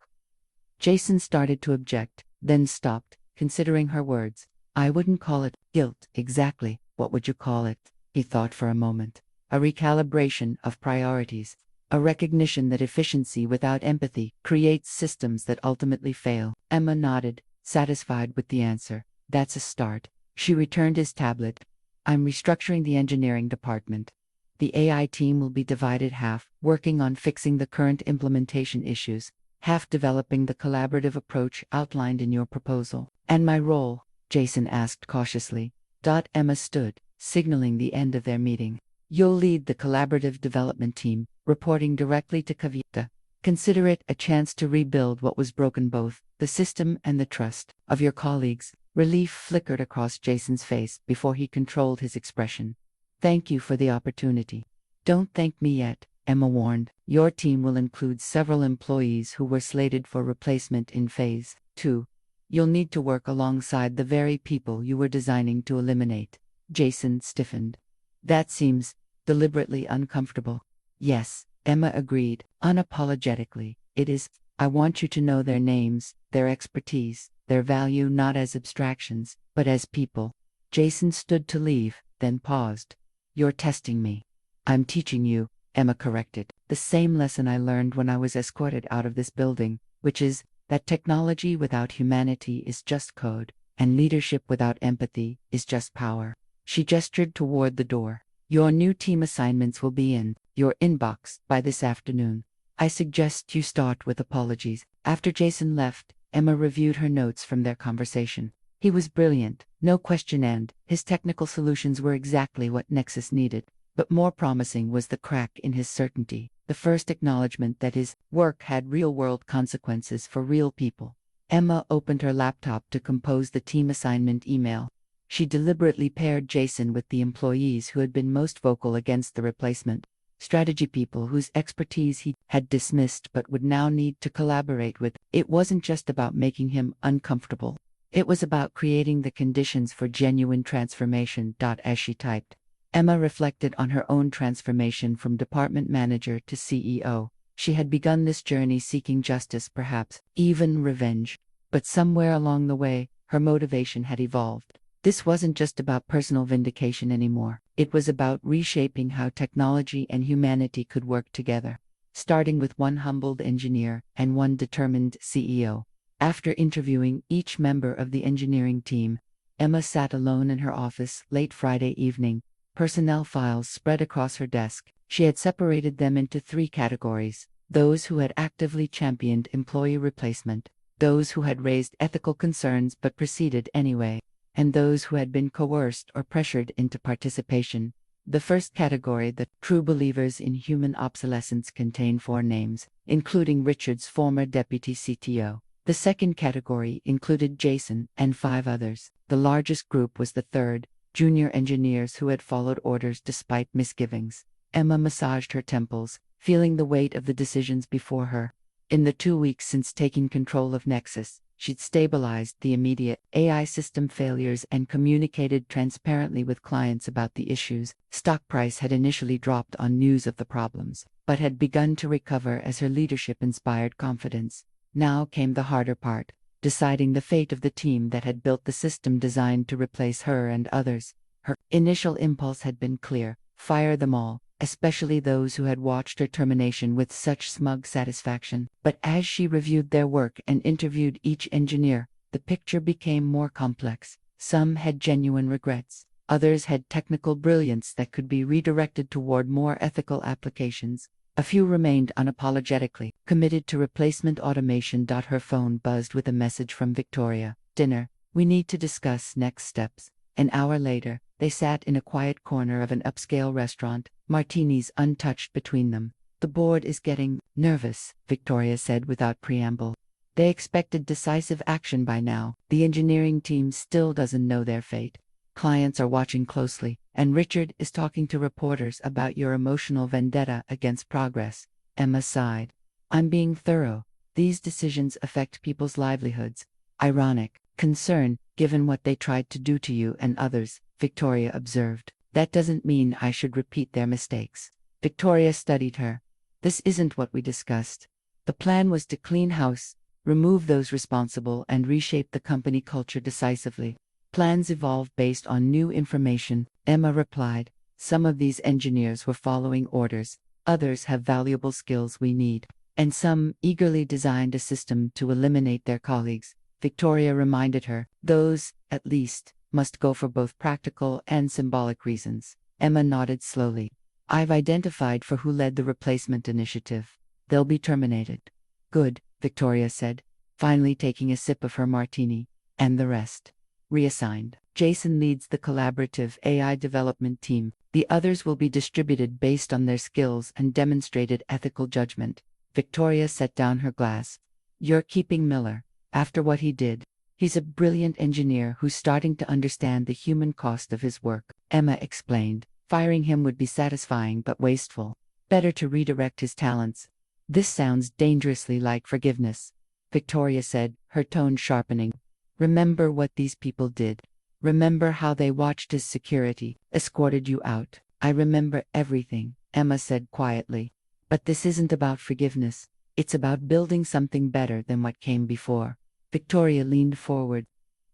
Jason started to object, then stopped, considering her words. I wouldn't call it guilt exactly. What would you call it? He thought for a moment. A recalibration of priorities. A recognition that efficiency without empathy creates systems that ultimately fail. Emma nodded, satisfied with the answer. That's a start. She returned his tablet. I'm restructuring the engineering department. The AI team will be divided half, working on fixing the current implementation issues, half developing the collaborative approach outlined in your proposal. And my role? Jason asked cautiously. Emma stood, signaling the end of their meeting. You'll lead the collaborative development team, reporting directly to Kavita. Consider it a chance to rebuild what was broken, both the system and the trust of your colleagues. Relief flickered across Jason's face before he controlled his expression. Thank you for the opportunity. Don't thank me yet, Emma warned. Your team will include several employees who were slated for replacement in Phase 2. You'll need to work alongside the very people you were designing to eliminate. Jason stiffened. That seems deliberately uncomfortable. Yes, Emma agreed, unapologetically. It is. I want you to know their names, their expertise, their value, not as abstractions, but as people. Jason stood to leave, then paused. You're testing me. I'm teaching you, Emma corrected. The same lesson I learned when I was escorted out of this building, which is that technology without humanity is just code, and leadership without empathy is just power. She gestured toward the door. Your new team assignments will be in your inbox by this afternoon. I suggest you start with apologies. After Jason left, Emma reviewed her notes from their conversation. He was brilliant, no question, and his technical solutions were exactly what Nexus needed. But more promising was the crack in his certainty, the first acknowledgement that his work had real-world consequences for real people. Emma opened her laptop to compose the team assignment email. She deliberately paired Jason with the employees who had been most vocal against the replacement. Strategy people whose expertise he had dismissed but would now need to collaborate with. It wasn't just about making him uncomfortable. It was about creating the conditions for genuine transformation. As she typed, Emma reflected on her own transformation from department manager to CEO. She had begun this journey seeking justice, perhaps even revenge. But somewhere along the way, her motivation had evolved. This wasn't just about personal vindication anymore. It was about reshaping how technology and humanity could work together. Starting with one humbled engineer and one determined CEO. After interviewing each member of the engineering team, Emma sat alone in her office late Friday evening, personnel files spread across her desk. She had separated them into 3 categories: those who had actively championed employee replacement, those who had raised ethical concerns but proceeded anyway, and those who had been coerced or pressured into participation. The first category, the true believers in human obsolescence, contained 4 names, including Richard's former deputy CTO. The second category included Jason and 5 others. The largest group was the third, junior engineers who had followed orders despite misgivings. Emma massaged her temples, feeling the weight of the decisions before her. In the 2 weeks since taking control of Nexus, she'd stabilized the immediate AI system failures and communicated transparently with clients about the issues. Stock price had initially dropped on news of the problems, but had begun to recover as her leadership inspired confidence. Now came the harder part, deciding the fate of the team that had built the system designed to replace her and others. Her initial impulse had been clear: fire them all, especially those who had watched her termination with such smug satisfaction. But as she reviewed their work and interviewed each engineer, the picture became more complex. Some had genuine regrets. Others had technical brilliance that could be redirected toward more ethical applications. A few remained unapologetically committed to replacement automation. Her phone buzzed with a message from Victoria. Dinner. We need to discuss next steps. An hour later, they sat in a quiet corner of an upscale restaurant, martinis untouched between them. The board is getting nervous, Victoria said without preamble. They expected decisive action by now. The engineering team still doesn't know their fate. Clients are watching closely, and Richard is talking to reporters about your emotional vendetta against progress. Emma sighed. I'm being thorough. These decisions affect people's livelihoods. Ironic concern, given what they tried to do to you and others, Victoria observed. That doesn't mean I should repeat their mistakes. Victoria studied her. This isn't what we discussed. The plan was to clean house, remove those responsible, and reshape the company culture decisively. Plans evolve based on new information, Emma replied. Some of these engineers were following orders, others have valuable skills we need, and some eagerly designed a system to eliminate their colleagues. Victoria reminded her, those, at least, must go for both practical and symbolic reasons. Emma nodded slowly. I've identified for who led the replacement initiative. They'll be terminated. Good, Victoria said, finally taking a sip of her martini. And the rest? Reassigned. Jason leads the collaborative AI development team. The others will be distributed based on their skills and demonstrated ethical judgment. Victoria set down her glass. You're keeping Miller. After what he did, he's a brilliant engineer who's starting to understand the human cost of his work, Emma explained. Firing him would be satisfying but wasteful. Better to redirect his talents. This sounds dangerously like forgiveness, Victoria said, her tone sharpening. Remember what these people did. Remember how they watched his security, escorted you out. I remember everything, Emma said quietly. But this isn't about forgiveness. It's about building something better than what came before. Victoria leaned forward.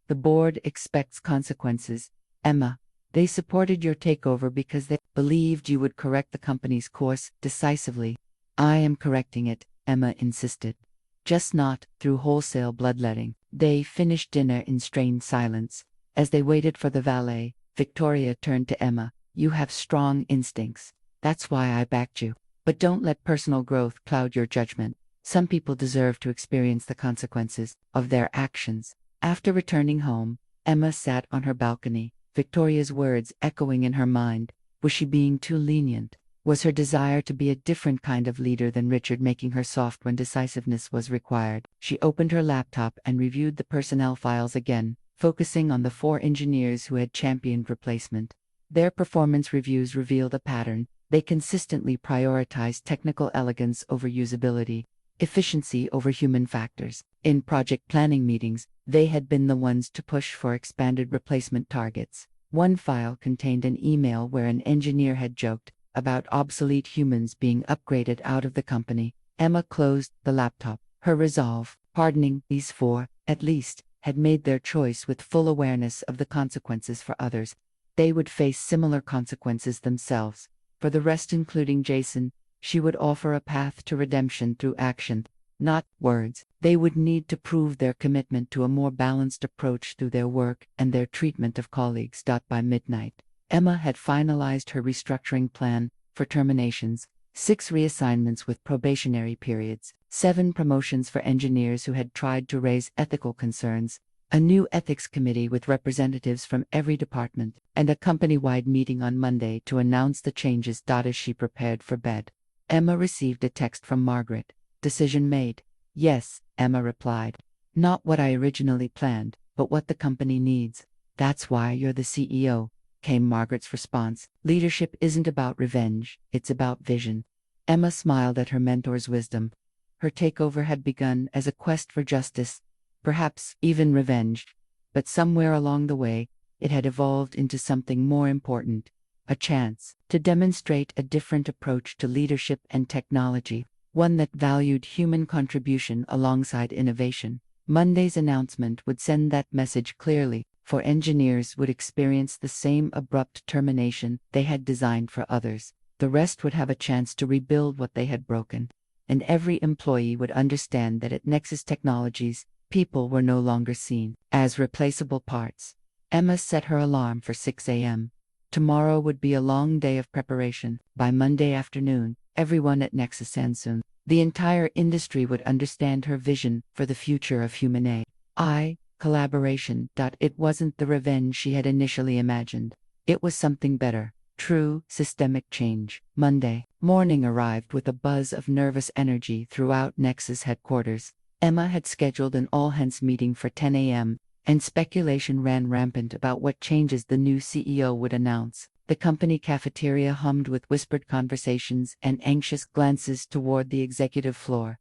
The board expects consequences, Emma. They supported your takeover because they believed you would correct the company's course decisively. I am correcting it, Emma insisted. Just not through wholesale bloodletting. They finished dinner in strained silence. As they waited for the valet, Victoria turned to Emma. You have strong instincts. That's why I backed you. But don't let personal growth cloud your judgment. Some people deserve to experience the consequences of their actions. After returning home, Emma sat on her balcony, Victoria's words echoing in her mind. Was she being too lenient? Was her desire to be a different kind of leader than Richard making her soft when decisiveness was required? She opened her laptop and reviewed the personnel files again, focusing on the 4 engineers who had championed replacement. Their performance reviews revealed a pattern. They consistently prioritized technical elegance over usability, efficiency over human factors. In project planning meetings, they had been the ones to push for expanded replacement targets. One file contained an email where an engineer had joked about obsolete humans being upgraded out of the company. Emma closed the laptop. Her resolve, pardoning these 4, at least, had made their choice with full awareness of the consequences for others. They would face similar consequences themselves. For the rest, including Jason, she would offer a path to redemption through action, not words. They would need to prove their commitment to a more balanced approach through their work and their treatment of colleagues. By midnight, Emma had finalized her restructuring plan for terminations, 6 reassignments with probationary periods, 7 promotions for engineers who had tried to raise ethical concerns, a new ethics committee with representatives from every department, and a company-wide meeting on Monday to announce the changes. As she prepared for bed, Emma received a text from Margaret. Decision made. Yes, Emma replied. Not what I originally planned, but what the company needs. That's why you're the CEO, came Margaret's response. Leadership isn't about revenge, it's about vision. Emma smiled at her mentor's wisdom. Her takeover had begun as a quest for justice, perhaps even revenge, but somewhere along the way, it had evolved into something more important, a chance to demonstrate a different approach to leadership and technology, one that valued human contribution alongside innovation. Monday's announcement would send that message clearly, for engineers would experience the same abrupt termination they had designed for others. The rest would have a chance to rebuild what they had broken. And every employee would understand that at Nexus Technologies, people were no longer seen as replaceable parts. Emma set her alarm for 6 a.m. Tomorrow would be a long day of preparation. By Monday afternoon, everyone at Nexus and soon the entire industry would understand her vision for the future of human AI collaboration. It wasn't the revenge she had initially imagined. It was something better, true systemic change. Monday morning arrived with a buzz of nervous energy throughout Nexus headquarters. Emma had scheduled an all-hands meeting for 10 a.m., and speculation ran rampant about what changes the new CEO would announce. The company cafeteria hummed with whispered conversations and anxious glances toward the executive floor.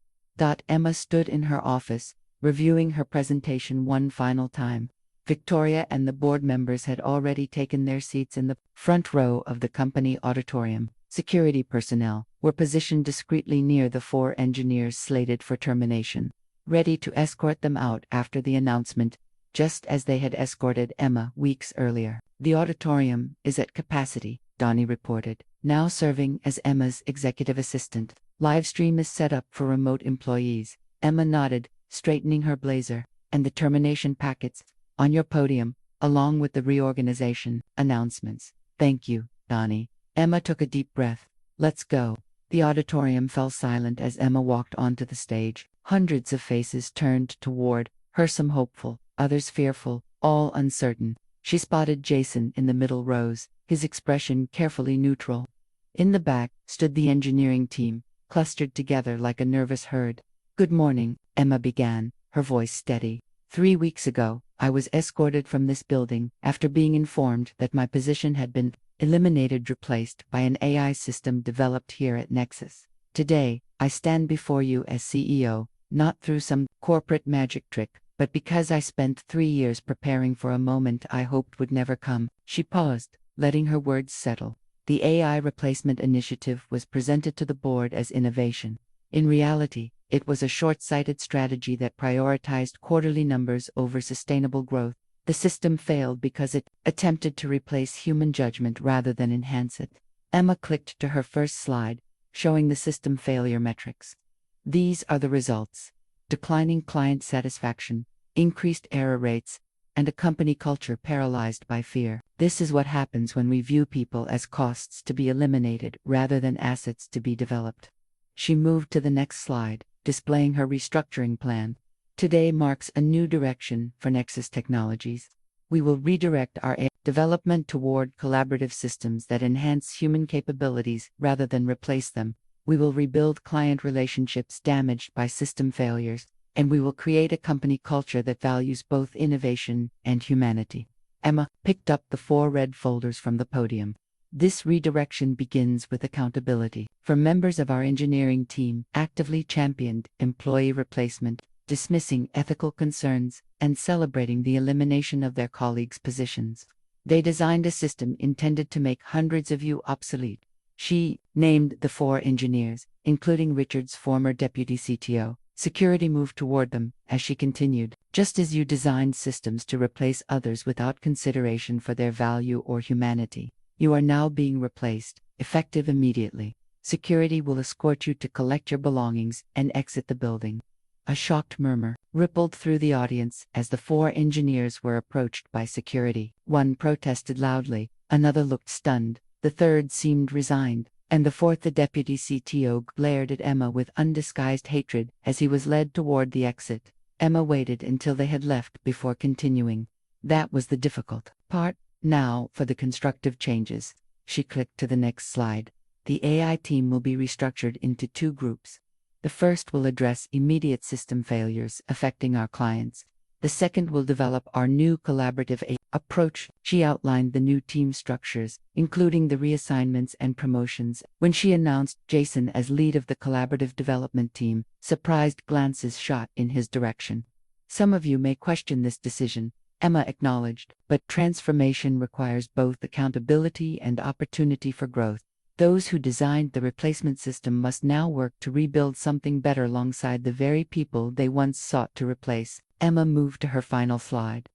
Emma stood in her office, reviewing her presentation one final time. Victoria and the board members had already taken their seats in the front row of the company auditorium. Security personnel were positioned discreetly near the 4 engineers slated for termination, ready to escort them out after the announcement, just as they had escorted Emma weeks earlier. The auditorium is at capacity, Donnie reported, now serving as Emma's executive assistant. Livestream is set up for remote employees. Emma nodded, straightening her blazer. And the termination packets on your podium, along with the reorganization announcements. Thank you, Donnie. Emma took a deep breath. Let's go. The auditorium fell silent as Emma walked onto the stage. Hundreds of faces turned toward her, some hopeful, others fearful, all uncertain. She spotted Jason in the middle rows, his expression carefully neutral. In the back stood the engineering team, clustered together like a nervous herd. Good morning, Emma began, her voice steady. 3 weeks ago, I was escorted from this building after being informed that my position had been replaced by an AI system developed here at Nexus. Today, I stand before you as CEO, not through some corporate magic trick, but because I spent 3 years preparing for a moment I hoped would never come. She paused, letting her words settle. The AI replacement initiative was presented to the board as innovation. In reality, it was a short-sighted strategy that prioritized quarterly numbers over sustainable growth. The system failed because it attempted to replace human judgment rather than enhance it. Emma clicked to her first slide, showing the system failure metrics. These are the results: declining client satisfaction, increased error rates, and a company culture paralyzed by fear. This is what happens when we view people as costs to be eliminated rather than assets to be developed. She moved to the next slide, displaying her restructuring plan. Today marks a new direction for Nexus Technologies. We will redirect our AI development toward collaborative systems that enhance human capabilities rather than replace them. We will rebuild client relationships damaged by system failures, and we will create a company culture that values both innovation and humanity. Emma picked up the 4 red folders from the podium. This redirection begins with accountability. For members of our engineering team, actively championed employee replacement, dismissing ethical concerns, and celebrating the elimination of their colleagues' positions. They designed a system intended to make hundreds of you obsolete. She named the 4 engineers, including Richard's former deputy CTO. Security moved toward them as she continued. Just as you designed systems to replace others without consideration for their value or humanity, you are now being replaced, effective immediately. Security will escort you to collect your belongings and exit the building. A shocked murmur rippled through the audience as the 4 engineers were approached by security. One protested loudly, another looked stunned, the third seemed resigned, and the fourth, the deputy CTO, glared at Emma with undisguised hatred as he was led toward the exit. Emma waited until they had left before continuing. That was the difficult part. Now, for the constructive changes. She clicked to the next slide. The AI team will be restructured into 2 groups. The first will address immediate system failures affecting our clients. The second will develop our new collaborative AI approach. She outlined the new team structures, including the reassignments and promotions. When she announced Jason as lead of the collaborative development team, surprised glances shot in his direction. Some of you may question this decision, Emma acknowledged, but transformation requires both accountability and opportunity for growth. Those who designed the replacement system must now work to rebuild something better alongside the very people they once sought to replace. Emma moved to her final slide,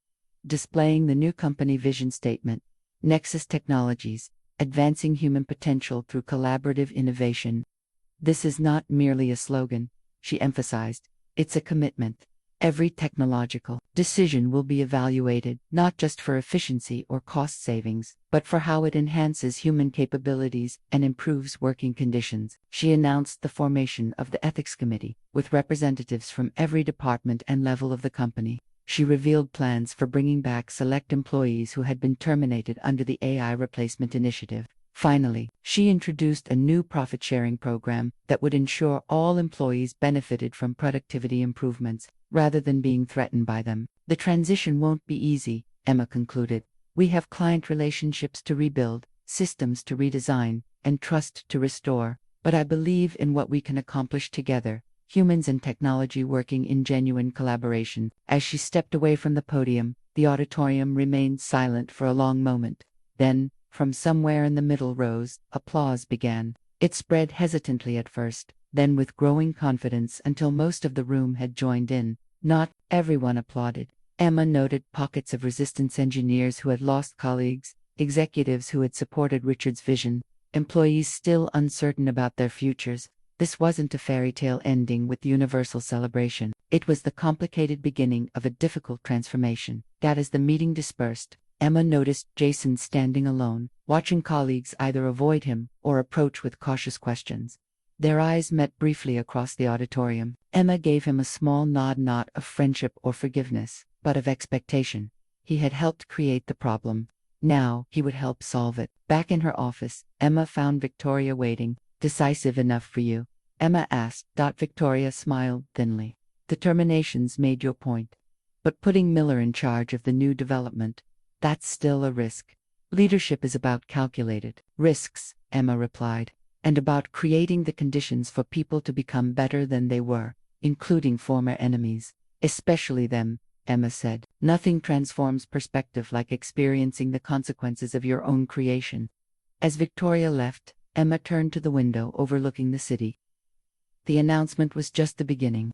displaying the new company vision statement. Nexus Technologies, advancing human potential through collaborative innovation. This is not merely a slogan, she emphasized, it's a commitment. Every technological decision will be evaluated not just for efficiency or cost savings, but for how it enhances human capabilities and improves working conditions. She announced the formation of the Ethics Committee, with representatives from every department and level of the company. She revealed plans for bringing back select employees who had been terminated under the AI replacement initiative. Finally, she introduced a new profit-sharing program that would ensure all employees benefited from productivity improvements, rather than being threatened by them. The transition won't be easy, Emma concluded. We have client relationships to rebuild, systems to redesign, and trust to restore, but I believe in what we can accomplish together, humans and technology working in genuine collaboration. As she stepped away from the podium, the auditorium remained silent for a long moment. Then, from somewhere in the middle rows, applause began. It spread hesitantly at first, then with growing confidence until most of the room had joined in. Not everyone applauded. Emma noted pockets of resistance: engineers who had lost colleagues, executives who had supported Richard's vision, employees still uncertain about their futures. This wasn't a fairy tale ending with universal celebration. It was the complicated beginning of a difficult transformation. That as the meeting dispersed, Emma noticed Jason standing alone, watching colleagues either avoid him or approach with cautious questions. Their eyes met briefly across the auditorium. Emma gave him a small nod, not of friendship or forgiveness, but of expectation. He had helped create the problem. Now, he would help solve it. Back in her office, Emma found Victoria waiting. Decisive enough for you? Emma asked. Victoria smiled thinly. The terminations made your point. But putting Miller in charge of the new development, that's still a risk. Leadership is about calculated risks, Emma replied, and about creating the conditions for people to become better than they were, including former enemies. Especially them, Emma said. Nothing transforms perspective like experiencing the consequences of your own creation. As Victoria left, Emma turned to the window overlooking the city. The announcement was just the beginning.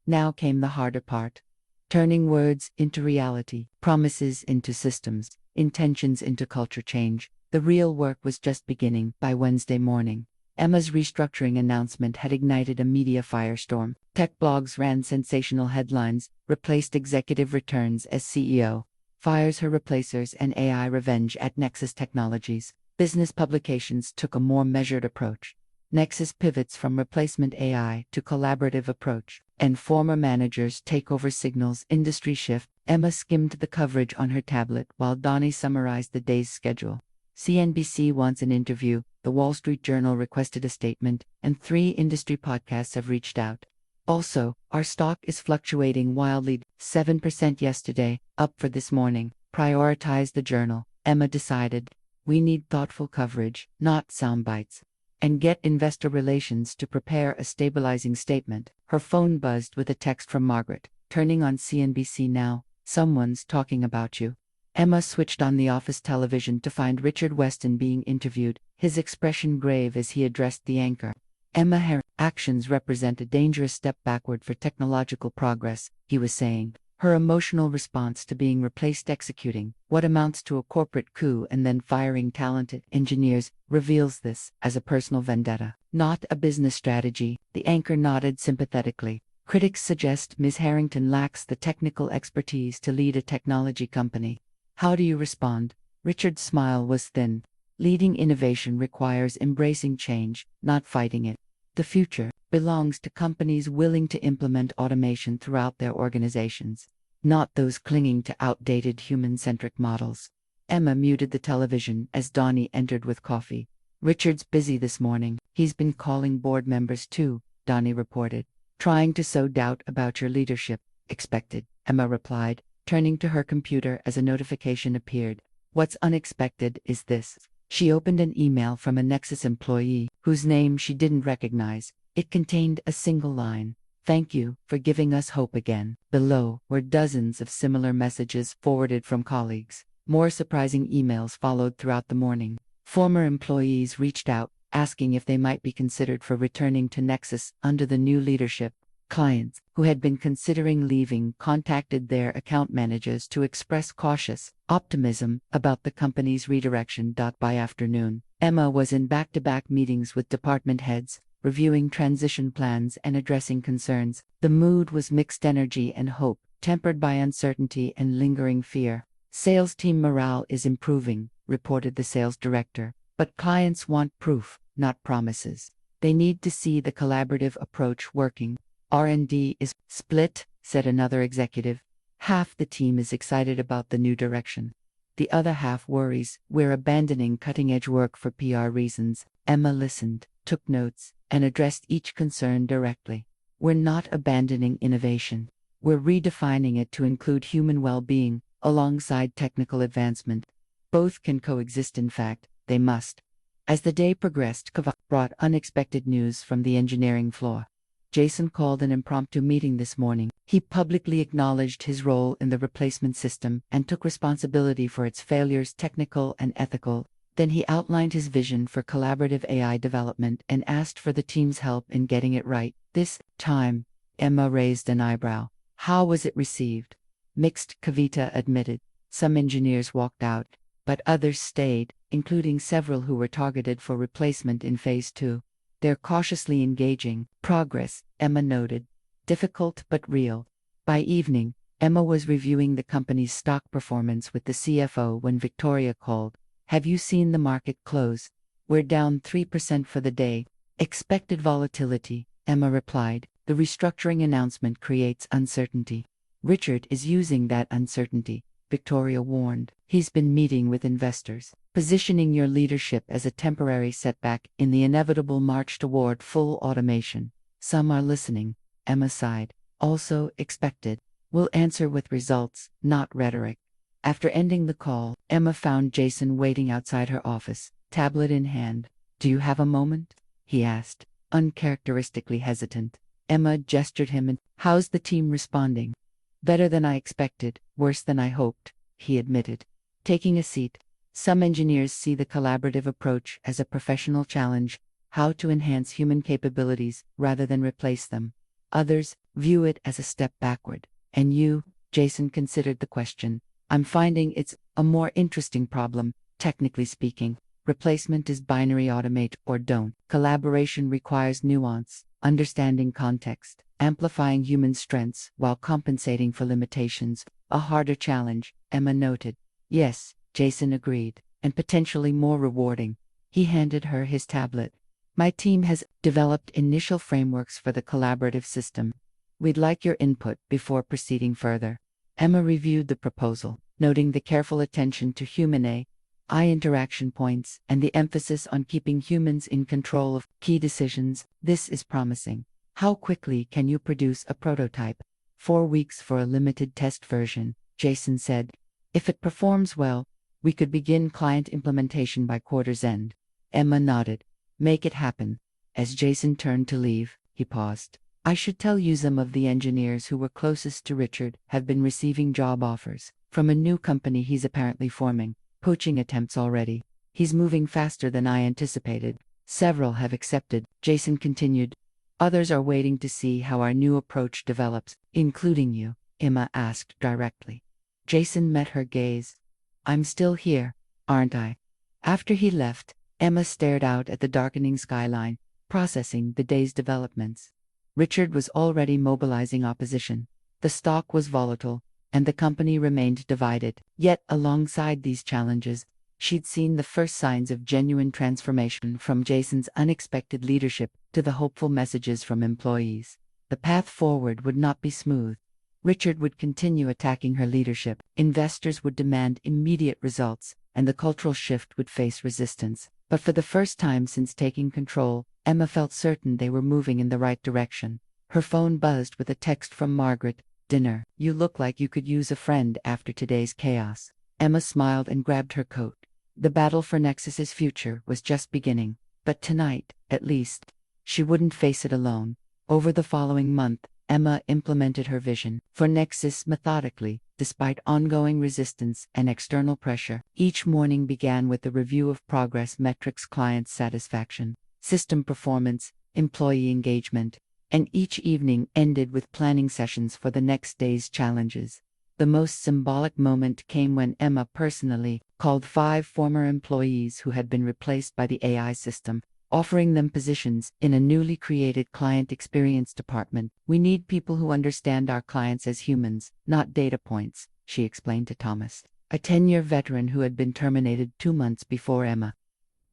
Now came the harder part. Turning words into reality, promises into systems, intentions into culture change. The real work was just beginning. By Wednesday morning, Emma's restructuring announcement had ignited a media firestorm. Tech blogs ran sensational headlines: replaced executive returns as CEO. fires her replacers and AI revenge at Nexus Technologies. Business publications took a more measured approach. Nexus pivots from replacement AI to collaborative approach, and former managers take over signals industry shift. Emma skimmed the coverage on her tablet while Donnie summarized the day's schedule. CNBC wants an interview, the Wall Street Journal requested a statement, and 3 industry podcasts have reached out. Also, our stock is fluctuating wildly, 7% yesterday, up for this morning. Prioritize the journal, Emma decided. We need thoughtful coverage, not sound bites. And get investor relations to prepare a stabilizing statement. Her phone buzzed with a text from Margaret. Turning on CNBC now, someone's talking about you. Emma switched on the office television to find Richard Weston being interviewed, his expression grave as he addressed the anchor. Emma, actions represent a dangerous step backward for technological progress, he was saying. Her emotional response to being replaced executing what amounts to a corporate coup and then firing talented engineers reveals this as a personal vendetta, not a business strategy. The anchor nodded sympathetically. Critics suggest Ms. Harrington lacks the technical expertise to lead a technology company. How do you respond? Richard's smile was thin. Leading innovation requires embracing change, not fighting it. The future belongs to companies willing to implement automation throughout their organizations, not those clinging to outdated human-centric models. Emma muted the television as Donnie entered with coffee. Richard's busy this morning. He's been calling board members too, Donnie reported. Trying to sow doubt about your leadership. Expected, Emma replied, turning to her computer as a notification appeared. What's unexpected is this. She opened an email from a Nexus employee, whose name she didn't recognize. It contained a single line. Thank you for giving us hope again. Below were dozens of similar messages forwarded from colleagues. More surprising emails followed throughout the morning. Former employees reached out, asking if they might be considered for returning to Nexus under the new leadership. Clients who had been considering leaving contacted their account managers to express cautious optimism about the company's redirection. By afternoon, Emma was in back-to-back meetings with department heads, reviewing transition plans and addressing concerns. The mood was mixed energy and hope, tempered by uncertainty and lingering fear. Sales team morale is improving, reported the sales director, but clients want proof, not promises. They need to see the collaborative approach working. R&D is split, said another executive. Half the team is excited about the new direction. The other half worries we're abandoning cutting-edge work for PR reasons. Emma listened, took notes, and addressed each concern directly. We're not abandoning innovation. We're redefining it to include human well-being, alongside technical advancement. Both can coexist. In fact, they must. As the day progressed, Kava brought unexpected news from the engineering floor. Jason called an impromptu meeting this morning. He publicly acknowledged his role in the replacement system and took responsibility for its failures, technical and ethical. Then he outlined his vision for collaborative AI development and asked for the team's help in getting it right. This time, Emma raised an eyebrow. How was it received? Mixed, Kavita admitted. Some engineers walked out, but others stayed, including several who were targeted for replacement in Phase 2. They're cautiously engaging. Progress, Emma noted. Difficult but real. By evening, Emma was reviewing the company's stock performance with the CFO when Victoria called. Have you seen the market close? We're down 3% for the day. Expected volatility, Emma replied. The restructuring announcement creates uncertainty. Richard is using that uncertainty, Victoria warned. He's been meeting with investors, positioning your leadership as a temporary setback in the inevitable march toward full automation. Some are listening, Emma sighed. Also expected. We'll answer with results, not rhetoric. After ending the call, Emma found Jason waiting outside her office, tablet in hand. Do you have a moment? He asked, uncharacteristically hesitant. Emma gestured him and, how's the team responding? Better than I expected, worse than I hoped, he admitted. Taking a seat, some engineers see the collaborative approach as a professional challenge, how to enhance human capabilities rather than replace them. Others view it as a step backward. And you, Jason considered the question. I'm finding it's a more interesting problem, technically speaking. Replacement is binary, automate or don't. Collaboration requires nuance, understanding context, amplifying human strengths while compensating for limitations. A harder challenge, Emma noted. Yes, Jason agreed, and potentially more rewarding. He handed her his tablet. My team has developed initial frameworks for the collaborative system. We'd like your input before proceeding further. Emma reviewed the proposal, noting the careful attention to human AI interaction points and the emphasis on keeping humans in control of key decisions. This is promising. How quickly can you produce a prototype? 4 weeks for a limited test version, Jason said. If it performs well, we could begin client implementation by quarter's end. Emma nodded. Make it happen. As Jason turned to leave, he paused. I should tell you some of the engineers who were closest to Richard have been receiving job offers from a new company he's apparently forming. Poaching attempts already. He's moving faster than I anticipated. Several have accepted, Jason continued. Others are waiting to see how our new approach develops, including you, Emma asked directly. Jason met her gaze. I'm still here, aren't I? After he left, Emma stared out at the darkening skyline, processing the day's developments. Richard was already mobilizing opposition. The stock was volatile, and the company remained divided. Yet, alongside these challenges, she'd seen the first signs of genuine transformation, from Jason's unexpected leadership to the hopeful messages from employees. The path forward would not be smooth. Richard would continue attacking her leadership, investors would demand immediate results, and the cultural shift would face resistance. But for the first time since taking control, Emma felt certain they were moving in the right direction. Her phone buzzed with a text from Margaret. Dinner. You look like you could use a friend after today's chaos. Emma smiled and grabbed her coat. The battle for Nexus's future was just beginning, but tonight, at least, she wouldn't face it alone. Over the following month, Emma implemented her vision for Nexus methodically, despite ongoing resistance and external pressure. Each morning began with a review of progress metrics, client satisfaction, system performance, employee engagement, and each evening ended with planning sessions for the next day's challenges. The most symbolic moment came when Emma personally called 5 former employees who had been replaced by the AI system, offering them positions in a newly created client experience department. We need people who understand our clients as humans, not data points, she explained to Thomas, a 10-year veteran who had been terminated 2 months before Emma.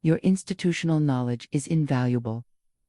Your institutional knowledge is invaluable.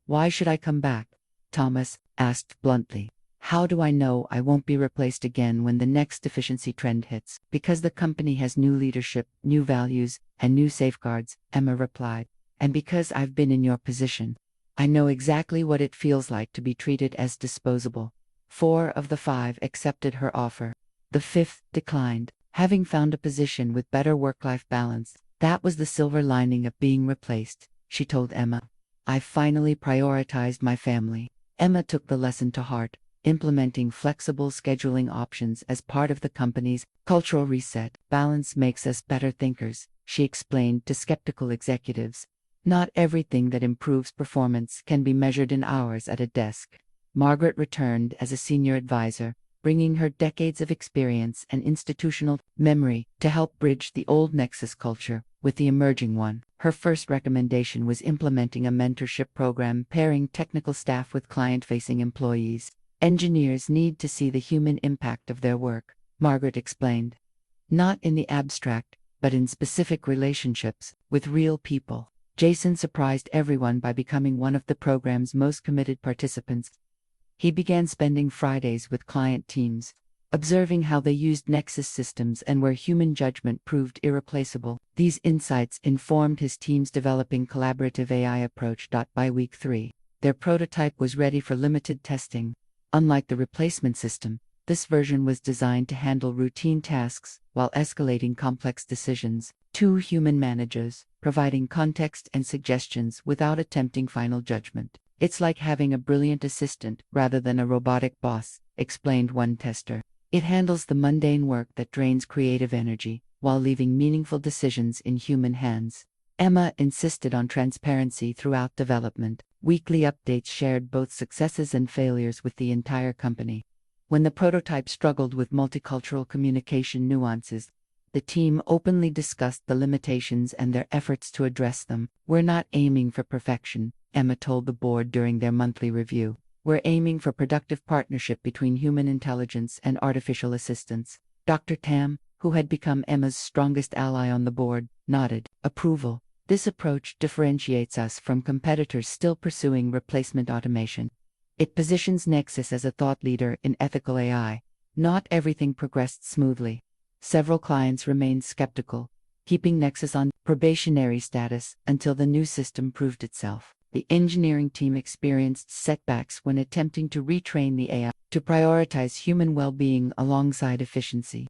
Why should I come back? Thomas asked bluntly. How do I know I won't be replaced again when the next efficiency trend hits? Because the company has new leadership, new values, and new safeguards, Emma replied. And because I've been in your position. I know exactly what it feels like to be treated as disposable. 4 of the 5 accepted her offer. The 5th declined, having found a position with better work-life balance. That was the silver lining of being replaced, she told Emma. I finally prioritized my family. Emma took the lesson to heart, implementing flexible scheduling options as part of the company's cultural reset. Balance makes us better thinkers, she explained to skeptical executives. Not everything that improves performance can be measured in hours at a desk. Margaret returned as a senior advisor, bringing her decades of experience and institutional memory to help bridge the old Nexus culture with the emerging one. Her first recommendation was implementing a mentorship program pairing technical staff with client-facing employees. Engineers need to see the human impact of their work, Margaret explained. Not in the abstract, but in specific relationships with real people. Jason surprised everyone by becoming one of the program's most committed participants. He began spending Fridays with client teams, observing how they used Nexus systems and where human judgment proved irreplaceable. These insights informed his team's developing collaborative AI approach. By week 3, their prototype was ready for limited testing. Unlike the replacement system, this version was designed to handle routine tasks while escalating complex decisions. 2 human managers, providing context and suggestions without attempting final judgment. It's like having a brilliant assistant rather than a robotic boss, explained one tester. It handles the mundane work that drains creative energy, while leaving meaningful decisions in human hands. Emma insisted on transparency throughout development. Weekly updates shared both successes and failures with the entire company. When the prototype struggled with multicultural communication nuances, the team openly discussed the limitations and their efforts to address them. We're not aiming for perfection, Emma told the board during their monthly review. We're aiming for productive partnership between human intelligence and artificial assistance. Dr. Tam, who had become Emma's strongest ally on the board, nodded approval. This approach differentiates us from competitors still pursuing replacement automation. It positions Nexus as a thought leader in ethical AI. Not everything progressed smoothly. Several clients remained skeptical, keeping Nexus on probationary status until the new system proved itself. The engineering team experienced setbacks when attempting to retrain the AI to prioritize human well-being alongside efficiency.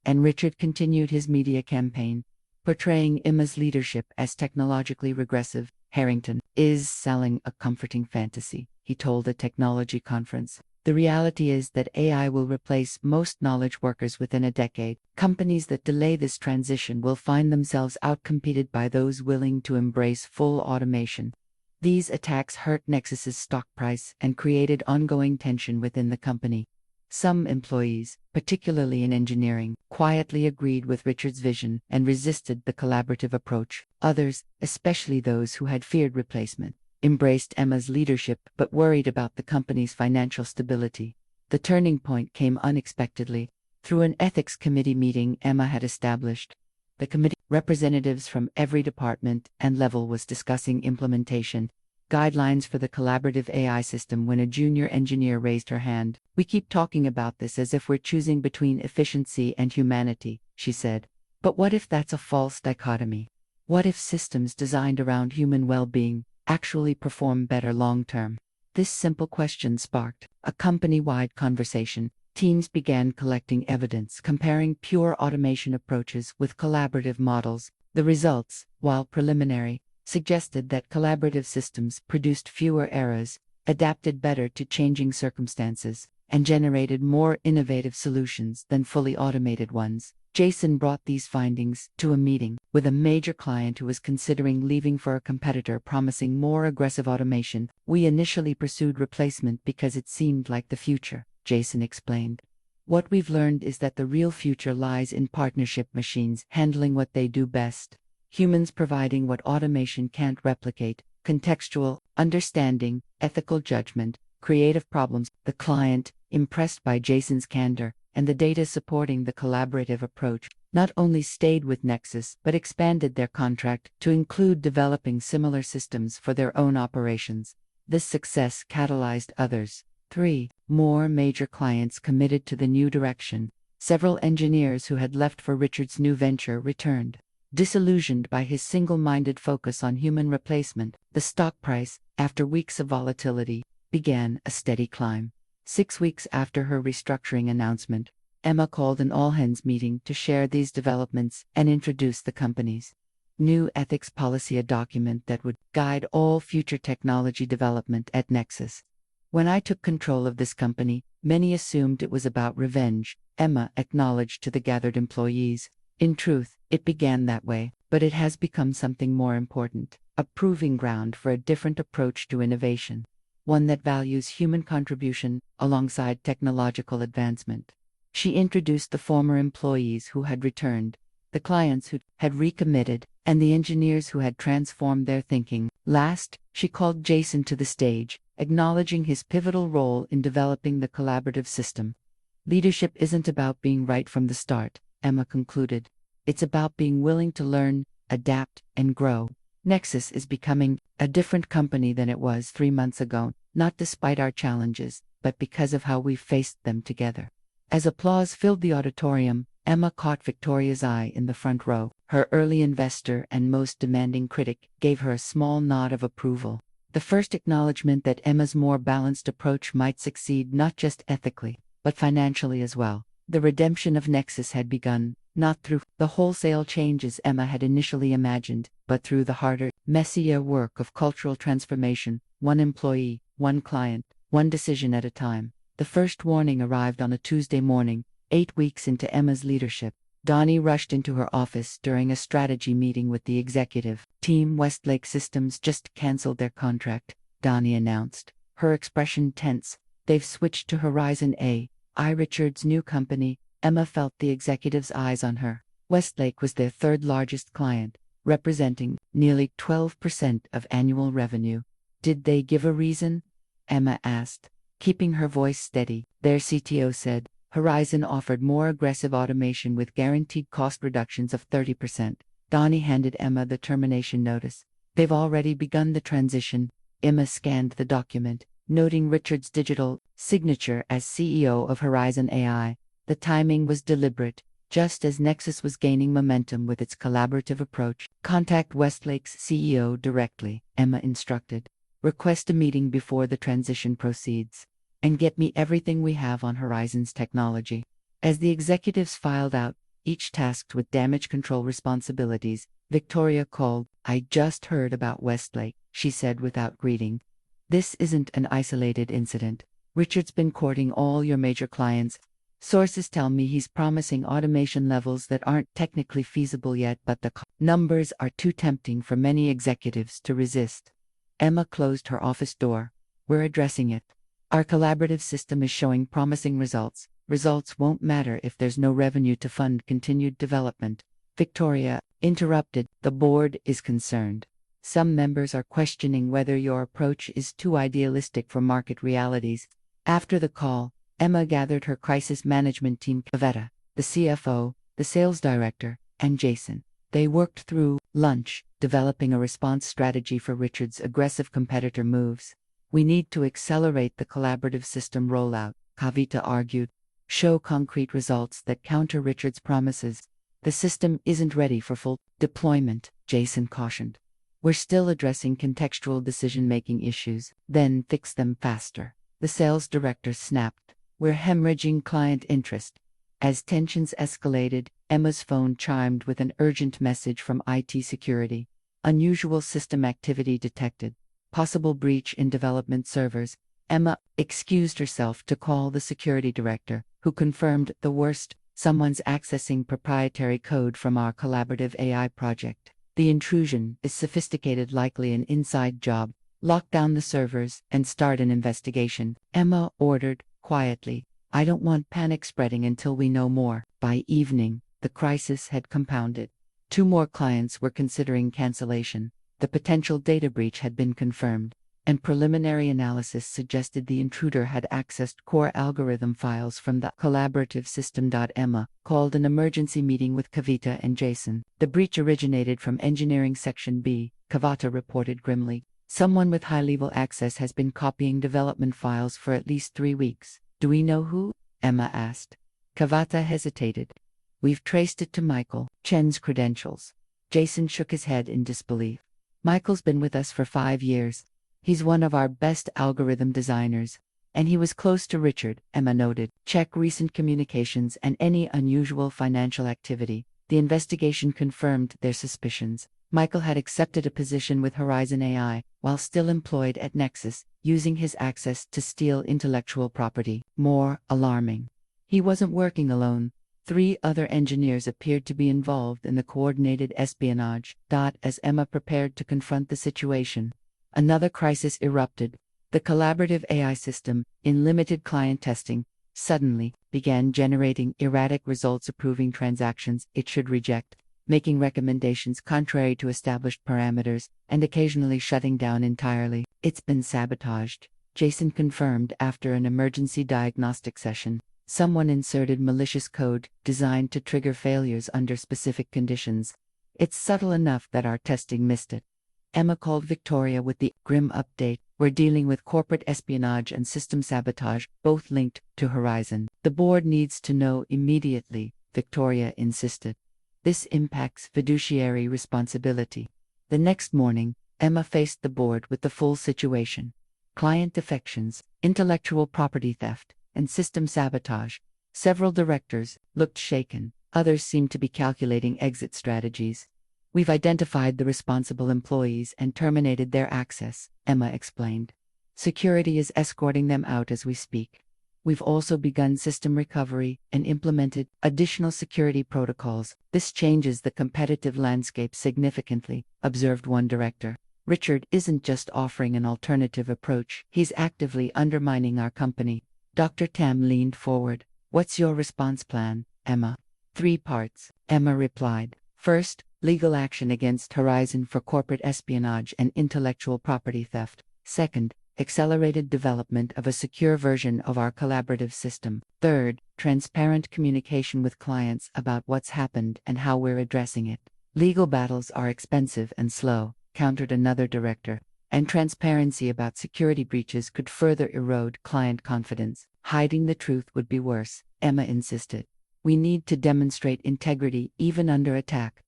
And Richard continued his media campaign, portraying Emma's leadership as technologically regressive. Harrington is selling a comforting fantasy, he told a technology conference. The reality is that AI will replace most knowledge workers within a decade. Companies that delay this transition will find themselves outcompeted by those willing to embrace full automation. These attacks hurt Nexus's stock price and created ongoing tension within the company. Some employees, particularly in engineering, quietly agreed with Richard's vision and resisted the collaborative approach. Others, especially those who had feared replacement, embraced Emma's leadership but worried about the company's financial stability. The turning point came unexpectedly, through an ethics committee meeting Emma had established. The committee, representatives from every department and level, was discussing implementation guidelines for the collaborative AI system when a junior engineer raised her hand. "We keep talking about this as if we're choosing between efficiency and humanity," she said. "But what if that's a false dichotomy? What if systems designed around human well-being actually perform better long-term?" This simple question sparked a company-wide conversation. Teams began collecting evidence, comparing pure automation approaches with collaborative models. The results, while preliminary, suggested that collaborative systems produced fewer errors, adapted better to changing circumstances, and generated more innovative solutions than fully automated ones. Jason brought these findings to a meeting with a major client who was considering leaving for a competitor promising more aggressive automation. "We initially pursued replacement because it seemed like the future," Jason explained. "What we've learned is that the real future lies in partnership, machines handling what they do best, humans providing what automation can't replicate: contextual understanding, ethical judgment, creative problems." The client, impressed by Jason's candor and the data supporting the collaborative approach, not only stayed with Nexus but expanded their contract to include developing similar systems for their own operations. This success catalyzed others. 3 more major clients committed to the new direction. Several engineers who had left for Richard's new venture returned, disillusioned by his single-minded focus on human replacement. The stock price, after weeks of volatility, began a steady climb. 6 weeks after her restructuring announcement, Emma called an all-hands meeting to share these developments and introduce the company's new ethics policy, a document that would guide all future technology development at Nexus. "When I took control of this company, many assumed it was about revenge," Emma acknowledged to the gathered employees. "In truth, it began that way, but it has become something more important, a proving ground for a different approach to innovation, one that values human contribution alongside technological advancement." She introduced the former employees who had returned, the clients who had recommitted, and the engineers who had transformed their thinking. Last, she called Jason to the stage, acknowledging his pivotal role in developing the collaborative system. "Leadership isn't about being right from the start," Emma concluded. "It's about being willing to learn, adapt, and grow." Nexus is becoming a different company than it was 3 months ago, not despite our challenges, but because of how we faced them together. As applause filled the auditorium, Emma caught Victoria's eye in the front row. Her early investor and most demanding critic gave her a small nod of approval, the first acknowledgement that Emma's more balanced approach might succeed not just ethically, but financially as well. The redemption of Nexus had begun, not through the wholesale changes Emma had initially imagined, but through the harder, messier work of cultural transformation, one employee, one client, one decision at a time. The first warning arrived on a Tuesday morning, 8 weeks into Emma's leadership. Donnie rushed into her office during a strategy meeting with the executive team. "Westlake Systems just canceled their contract," Donnie announced, her expression tense. "They've switched to Horizon AI, Richard's new company." Emma felt the executive's eyes on her. Westlake was their third largest client, representing nearly 12% of annual revenue. "Did they give a reason?" Emma asked, keeping her voice steady. "Their CTO said, Horizon offered more aggressive automation with guaranteed cost reductions of 30%. Donnie handed Emma the termination notice. They've already begun the transition. Emma scanned the document, noting Richard's digital signature as CEO of Horizon AI. The timing was deliberate, just as Nexus was gaining momentum with its collaborative approach. Contact Westlake's CEO directly, Emma instructed. Request a meeting before the transition proceeds. And get me everything we have on Horizon's technology. As the executives filed out, each tasked with damage control responsibilities, Victoria called. "I just heard about Westlake," she said without greeting. "This isn't an isolated incident. Richard's been courting all your major clients. Sources tell me he's promising automation levels that aren't technically feasible yet, but the numbers are too tempting for many executives to resist." Emma closed her office door. "We're addressing it. Our collaborative system is showing promising results. Results won't matter if there's no revenue to fund continued development." Victoria interrupted. "The board is concerned. Some members are questioning whether your approach is too idealistic for market realities." After the call, Emma gathered her crisis management team: Pavetta, the CFO, the sales director, and Jason. They worked through lunch, developing a response strategy for Richard's aggressive competitor moves. "We need to accelerate the collaborative system rollout," Kavita argued. "Show concrete results that counter Richard's promises." "The system isn't ready for full deployment," Jason cautioned. "We're still addressing contextual decision-making issues, then fix them faster." The sales director snapped. "We're hemorrhaging client interest." As tensions escalated, Emma's phone chimed with an urgent message from IT security. "Unusual system activity detected. Possible breach in development servers." Emma excused herself to call the security director, who confirmed the worst: "Someone's accessing proprietary code from our collaborative AI project. The intrusion is sophisticated, likely an inside job. Lock down the servers and start an investigation." Emma ordered, quietly. "I don't want panic spreading until we know more." By evening, the crisis had compounded. 2 more clients were considering cancellation. The potential data breach had been confirmed, and preliminary analysis suggested the intruder had accessed core algorithm files from the collaborative system. Emma called an emergency meeting with Kavita and Jason. "The breach originated from engineering section B," Kavita reported grimly. "Someone with high-level access has been copying development files for at least 3 weeks. Do we know who?" Emma asked. Kavita hesitated. "We've traced it to Michael Chen's credentials." Jason shook his head in disbelief. "Michael's been with us for 5 years. He's one of our best algorithm designers. And he was close to Richard," Emma noted. "Check recent communications and any unusual financial activity." The investigation confirmed their suspicions. Michael had accepted a position with Horizon AI, while still employed at Nexus, using his access to steal intellectual property. More alarming, he wasn't working alone. 3 other engineers appeared to be involved in the coordinated espionage. As Emma prepared to confront the situation, another crisis erupted. The collaborative AI system, in limited client testing, suddenly began generating erratic results, approving transactions it should reject, making recommendations contrary to established parameters, and occasionally shutting down entirely. "It's been sabotaged," Jason confirmed after an emergency diagnostic session. "Someone inserted malicious code designed to trigger failures under specific conditions. It's subtle enough that our testing missed it." Emma called Victoria with the grim update. "We're dealing with corporate espionage and system sabotage, both linked to Horizon. The board needs to know immediately," Victoria insisted. "This impacts fiduciary responsibility." The next morning, Emma faced the board with the full situation: client defections, intellectual property theft, and system sabotage. Several directors looked shaken, others seemed to be calculating exit strategies. "We've identified the responsible employees and terminated their access," Emma explained. "Security is escorting them out as we speak. We've also begun system recovery and implemented additional security protocols. This changes the competitive landscape significantly," observed one director. "Richard isn't just offering an alternative approach, he's actively undermining our company." Dr. Tam leaned forward. "What's your response plan, Emma?" "3 parts," Emma replied. "First, legal action against Horizon for corporate espionage and intellectual property theft. Second, accelerated development of a secure version of our collaborative system. Third, transparent communication with clients about what's happened and how we're addressing it. Legal battles are expensive and slow, countered another director, and transparency about security breaches could further erode client confidence. Hiding the truth would be worse, Emma insisted. We need to demonstrate integrity even under attack.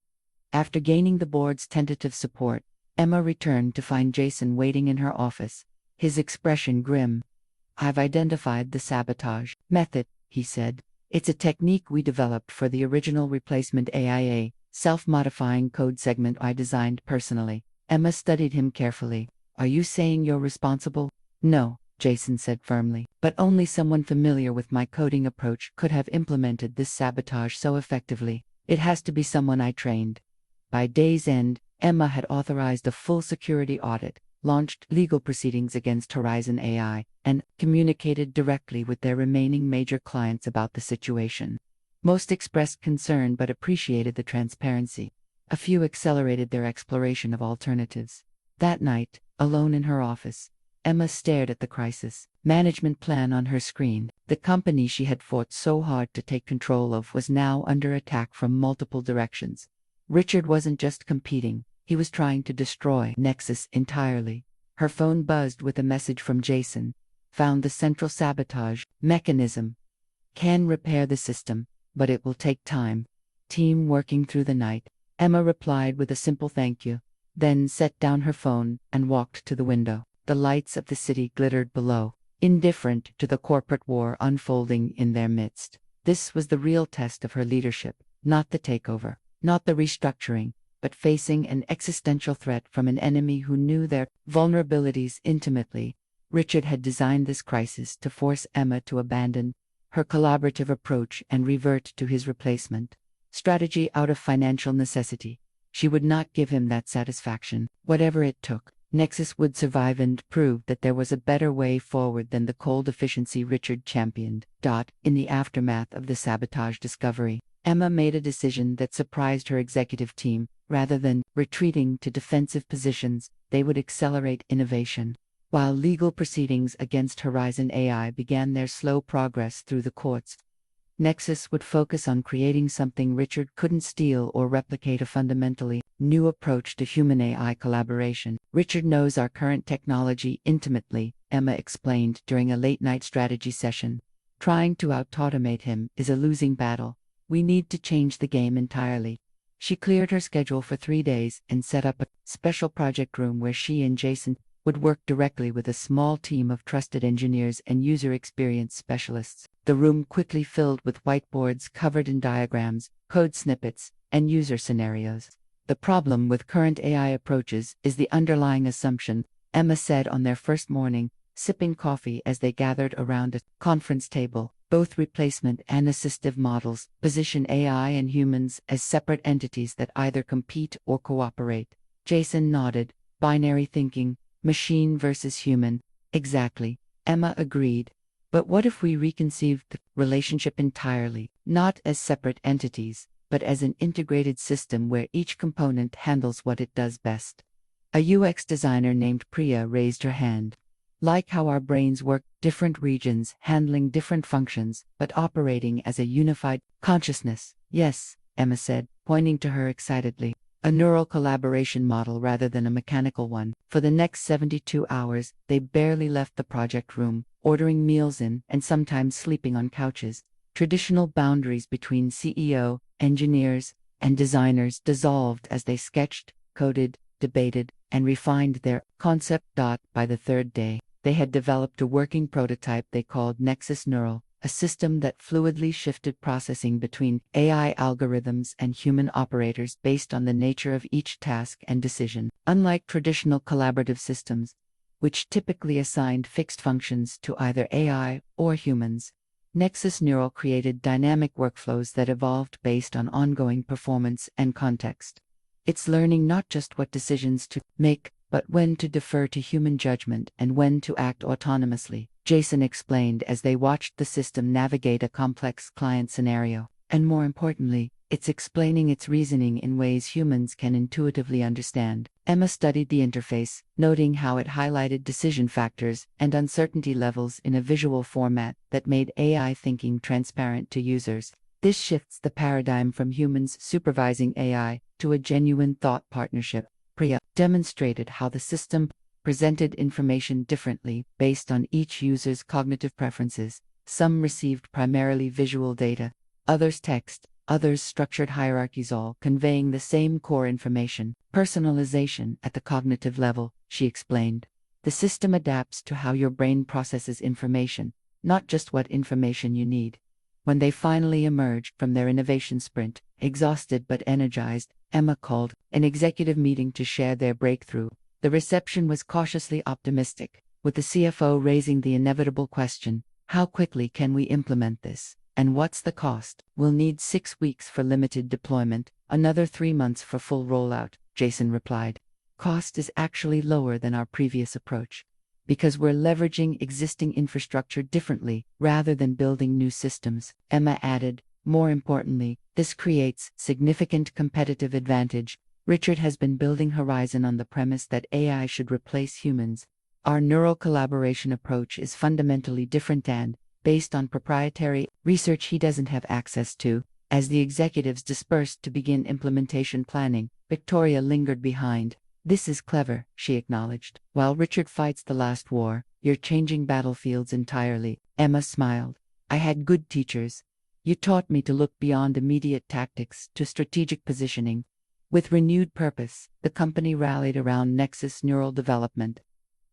After gaining the board's tentative support, Emma returned to find Jason waiting in her office, his expression grim. I've identified the sabotage method, he said. It's a technique we developed for the original replacement AIA, self-modifying code segment I designed personally. Emma studied him carefully. Are you saying you're responsible? No, Jason said firmly, but only someone familiar with my coding approach could have implemented this sabotage so effectively. It has to be someone I trained. By day's end, Emma had authorized a full security audit, launched legal proceedings against Horizon AI, and communicated directly with their remaining major clients about the situation. Most expressed concern but appreciated the transparency. A few accelerated their exploration of alternatives. That night, alone in her office, Emma stared at the crisis management plan on her screen. The company she had fought so hard to take control of was now under attack from multiple directions. Richard wasn't just competing, he was trying to destroy Nexus entirely. Her phone buzzed with a message from Jason. Found the central sabotage mechanism. Can repair the system, but it will take time. Team working through the night. Emma replied with a simple thank you, then set down her phone and walked to the window. The lights of the city glittered below, indifferent to the corporate war unfolding in their midst. This was the real test of her leadership, not the takeover, not the restructuring, but facing an existential threat from an enemy who knew their vulnerabilities intimately. Richard had designed this crisis to force Emma to abandon her collaborative approach and revert to his replacement strategy out of financial necessity. She would not give him that satisfaction, whatever it took. Nexus would survive and prove that there was a better way forward than the cold efficiency Richard championed. In the aftermath of the sabotage discovery, Emma made a decision that surprised her executive team. Rather than retreating to defensive positions, they would accelerate innovation. While legal proceedings against Horizon AI began their slow progress through the courts, Nexus would focus on creating something Richard couldn't steal or replicate: a fundamentally new approach to human-AI collaboration. Richard knows our current technology intimately, Emma explained during a late-night strategy session. Trying to out-automate him is a losing battle. We need to change the game entirely. She cleared her schedule for 3 days and set up a special project room where she and Jason would work directly with a small team of trusted engineers and user experience specialists. The room quickly filled with whiteboards covered in diagrams, code snippets, and user scenarios. The problem with current AI approaches is the underlying assumption, Emma said on their first morning, sipping coffee as they gathered around a conference table. Both replacement and assistive models position AI and humans as separate entities that either compete or cooperate. Jason nodded. Binary thinking, machine versus human. Exactly, Emma agreed. But what if we reconceived the relationship entirely, not as separate entities, but as an integrated system where each component handles what it does best? A UX designer named Priya raised her hand. Like how our brains work, different regions handling different functions, but operating as a unified consciousness. Yes, Emma said, pointing to her excitedly. A neural collaboration model rather than a mechanical one. For the next 72 hours, they barely left the project room, ordering meals in and sometimes sleeping on couches. Traditional boundaries between CEO, engineers, and designers dissolved as they sketched, coded, debated, and refined their concept. By the third day, they had developed a working prototype they called Nexus Neural, a system that fluidly shifted processing between AI algorithms and human operators based on the nature of each task and decision. Unlike traditional collaborative systems, which typically assigned fixed functions to either AI or humans, Nexus Neural created dynamic workflows that evolved based on ongoing performance and context. It's learning not just what decisions to make, but when to defer to human judgment and when to act autonomously, Jason explained as they watched the system navigate a complex client scenario. And more importantly, It's explaining its reasoning in ways humans can intuitively understand. Emma studied the interface, noting how it highlighted decision factors and uncertainty levels in a visual format that made AI thinking transparent to users. This shifts the paradigm from humans supervising AI to a genuine thought partnership. Priya demonstrated how the system presented information differently based on each user's cognitive preferences. Some received primarily visual data, others text, others structured hierarchies, all conveying the same core information. Personalization at the cognitive level, she explained. The system adapts to how your brain processes information, not just what information you need. When they finally emerged from their innovation sprint, exhausted but energized, Emma called an executive meeting to share their breakthrough. The reception was cautiously optimistic, with the CFO raising the inevitable question, how quickly can we implement this? And what's the cost? We'll need 6 weeks for limited deployment, another 3 months for full rollout, Jason replied. Cost is actually lower than our previous approach, because we're leveraging existing infrastructure differently rather than building new systems, Emma added. More importantly, this creates significant competitive advantage. Richard has been building Horizon on the premise that AI should replace humans. Our neural collaboration approach is fundamentally different and based on proprietary research he doesn't have access to. As the executives dispersed to begin implementation planning, Victoria lingered behind. This is clever, she acknowledged. While Richard fights the last war, you're changing battlefields entirely. Emma smiled. I had good teachers. You taught me to look beyond immediate tactics to strategic positioning. With renewed purpose, the company rallied around Nexus Neural Development.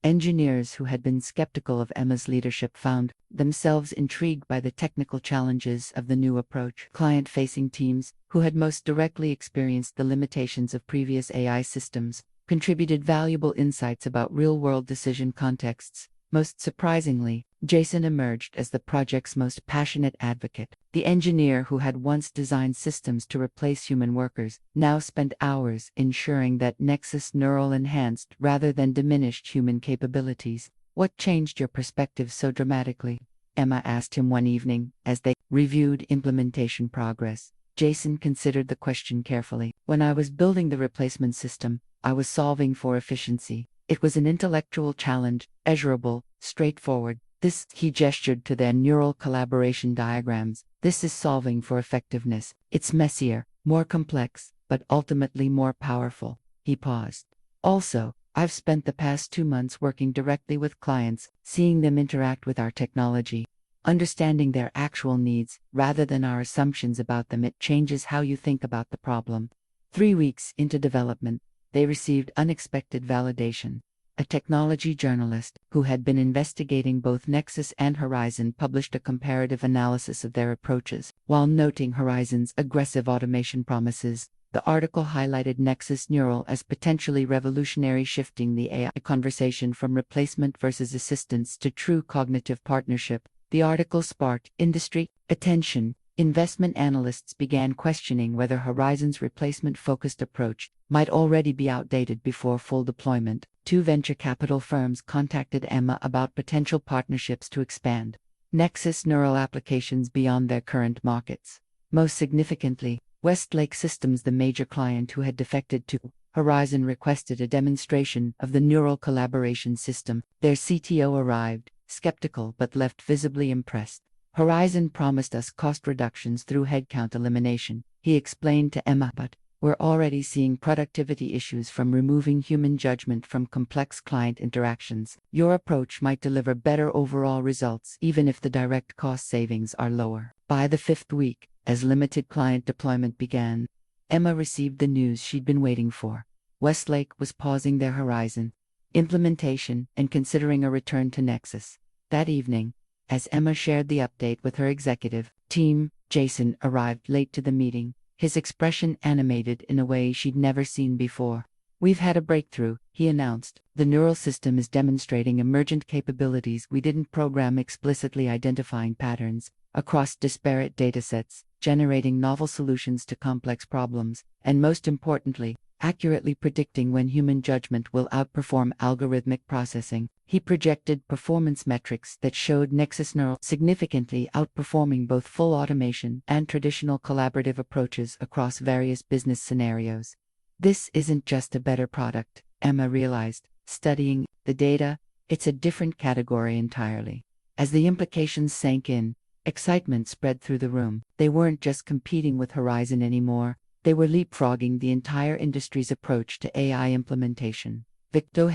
Engineers who had been skeptical of Emma's leadership found themselves intrigued by the technical challenges of the new approach. Client-facing teams, who had most directly experienced the limitations of previous AI systems, contributed valuable insights about real-world decision contexts. Most surprisingly, Jason emerged as the project's most passionate advocate. The engineer who had once designed systems to replace human workers now spent hours ensuring that Nexus Neural enhanced rather than diminished human capabilities. What changed your perspective so dramatically? Emma asked him one evening, as they reviewed implementation progress. Jason considered the question carefully. When I was building the replacement system, I was solving for efficiency. It was an intellectual challenge, measurable, straightforward. This, he gestured to their neural collaboration diagrams. This is solving for effectiveness. It's messier, more complex, but ultimately more powerful. He paused. Also, I've spent the past 2 months working directly with clients, seeing them interact with our technology. Understanding their actual needs, rather than our assumptions about them, it changes how you think about the problem. 3 weeks into development, they received unexpected validation. A technology journalist, who had been investigating both Nexus and Horizon, published a comparative analysis of their approaches. While noting Horizon's aggressive automation promises, the article highlighted Nexus Neural as potentially revolutionary, shifting the AI conversation from replacement versus assistance to true cognitive partnership. The article sparked industry attention. Investment analysts began questioning whether Horizon's replacement-focused approach might already be outdated before full deployment. 2 venture capital firms contacted Emma about potential partnerships to expand Nexus Neural applications beyond their current markets. Most significantly, Westlake Systems, the major client who had defected to Horizon, requested a demonstration of the neural collaboration system. Their CTO arrived, skeptical but left visibly impressed. Horizon promised us cost reductions through headcount elimination, he explained to Emma, but we're already seeing productivity issues from removing human judgment from complex client interactions. Your approach might deliver better overall results even if the direct cost savings are lower. By the 5th week, as limited client deployment began, Emma received the news she'd been waiting for. Westlake was pausing their Horizon implementation and considering a return to Nexus. That evening, as Emma shared the update with her executive team, Jason arrived late to the meeting, his expression animated in a way she'd never seen before. We've had a breakthrough, he announced. The neural system is demonstrating emergent capabilities we didn't program, explicitly identifying patterns across disparate datasets, generating novel solutions to complex problems, and most importantly, accurately predicting when human judgment will outperform algorithmic processing. He projected performance metrics that showed Nexus Neural significantly outperforming both full automation and traditional collaborative approaches across various business scenarios. This isn't just a better product, Emma realized, studying the data. It's a different category entirely. As the implications sank in, excitement spread through the room. They weren't just competing with Horizon anymore, they were leapfrogging the entire industry's approach to AI implementation. Victor,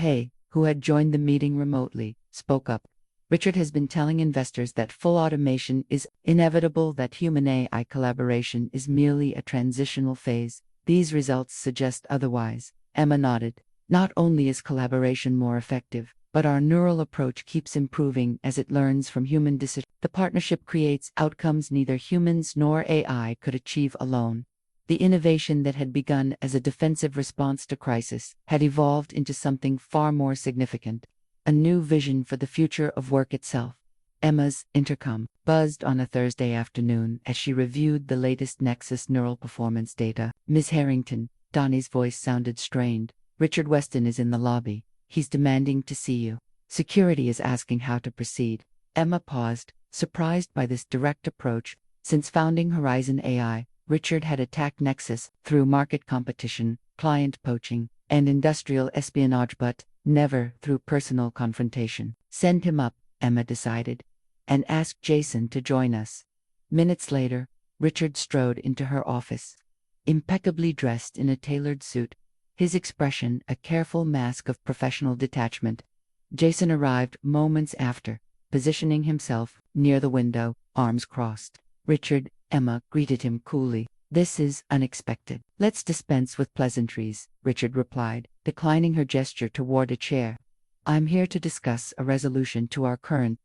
who had joined the meeting remotely, spoke up. Richard has been telling investors that full automation is inevitable, that human AI collaboration is merely a transitional phase. These results suggest otherwise. Emma nodded. Not only is collaboration more effective, but our neural approach keeps improving as it learns from human decisions. The partnership creates outcomes neither humans nor AI could achieve alone. The innovation that had begun as a defensive response to crisis had evolved into something far more significant, a new vision for the future of work itself. Emma's intercom buzzed on a Thursday afternoon as she reviewed the latest Nexus neural performance data. "Ms. Harrington," Donnie's voice sounded strained. "Richard Weston is in the lobby. He's demanding to see you. Security is asking how to proceed." Emma paused, surprised by this direct approach. Since founding Horizon AI, Richard had attacked Nexus through market competition, client poaching, and industrial espionage, but never through personal confrontation. "Send him up," Emma decided, "and ask Jason to join us." Minutes later, Richard strode into her office. Impeccably dressed in a tailored suit, his expression a careful mask of professional detachment. Jason arrived moments after, positioning himself near the window, arms crossed. "Richard," Emma greeted him coolly. "This is unexpected." "Let's dispense with pleasantries," Richard replied, declining her gesture toward a chair. "I'm here to discuss a resolution to our current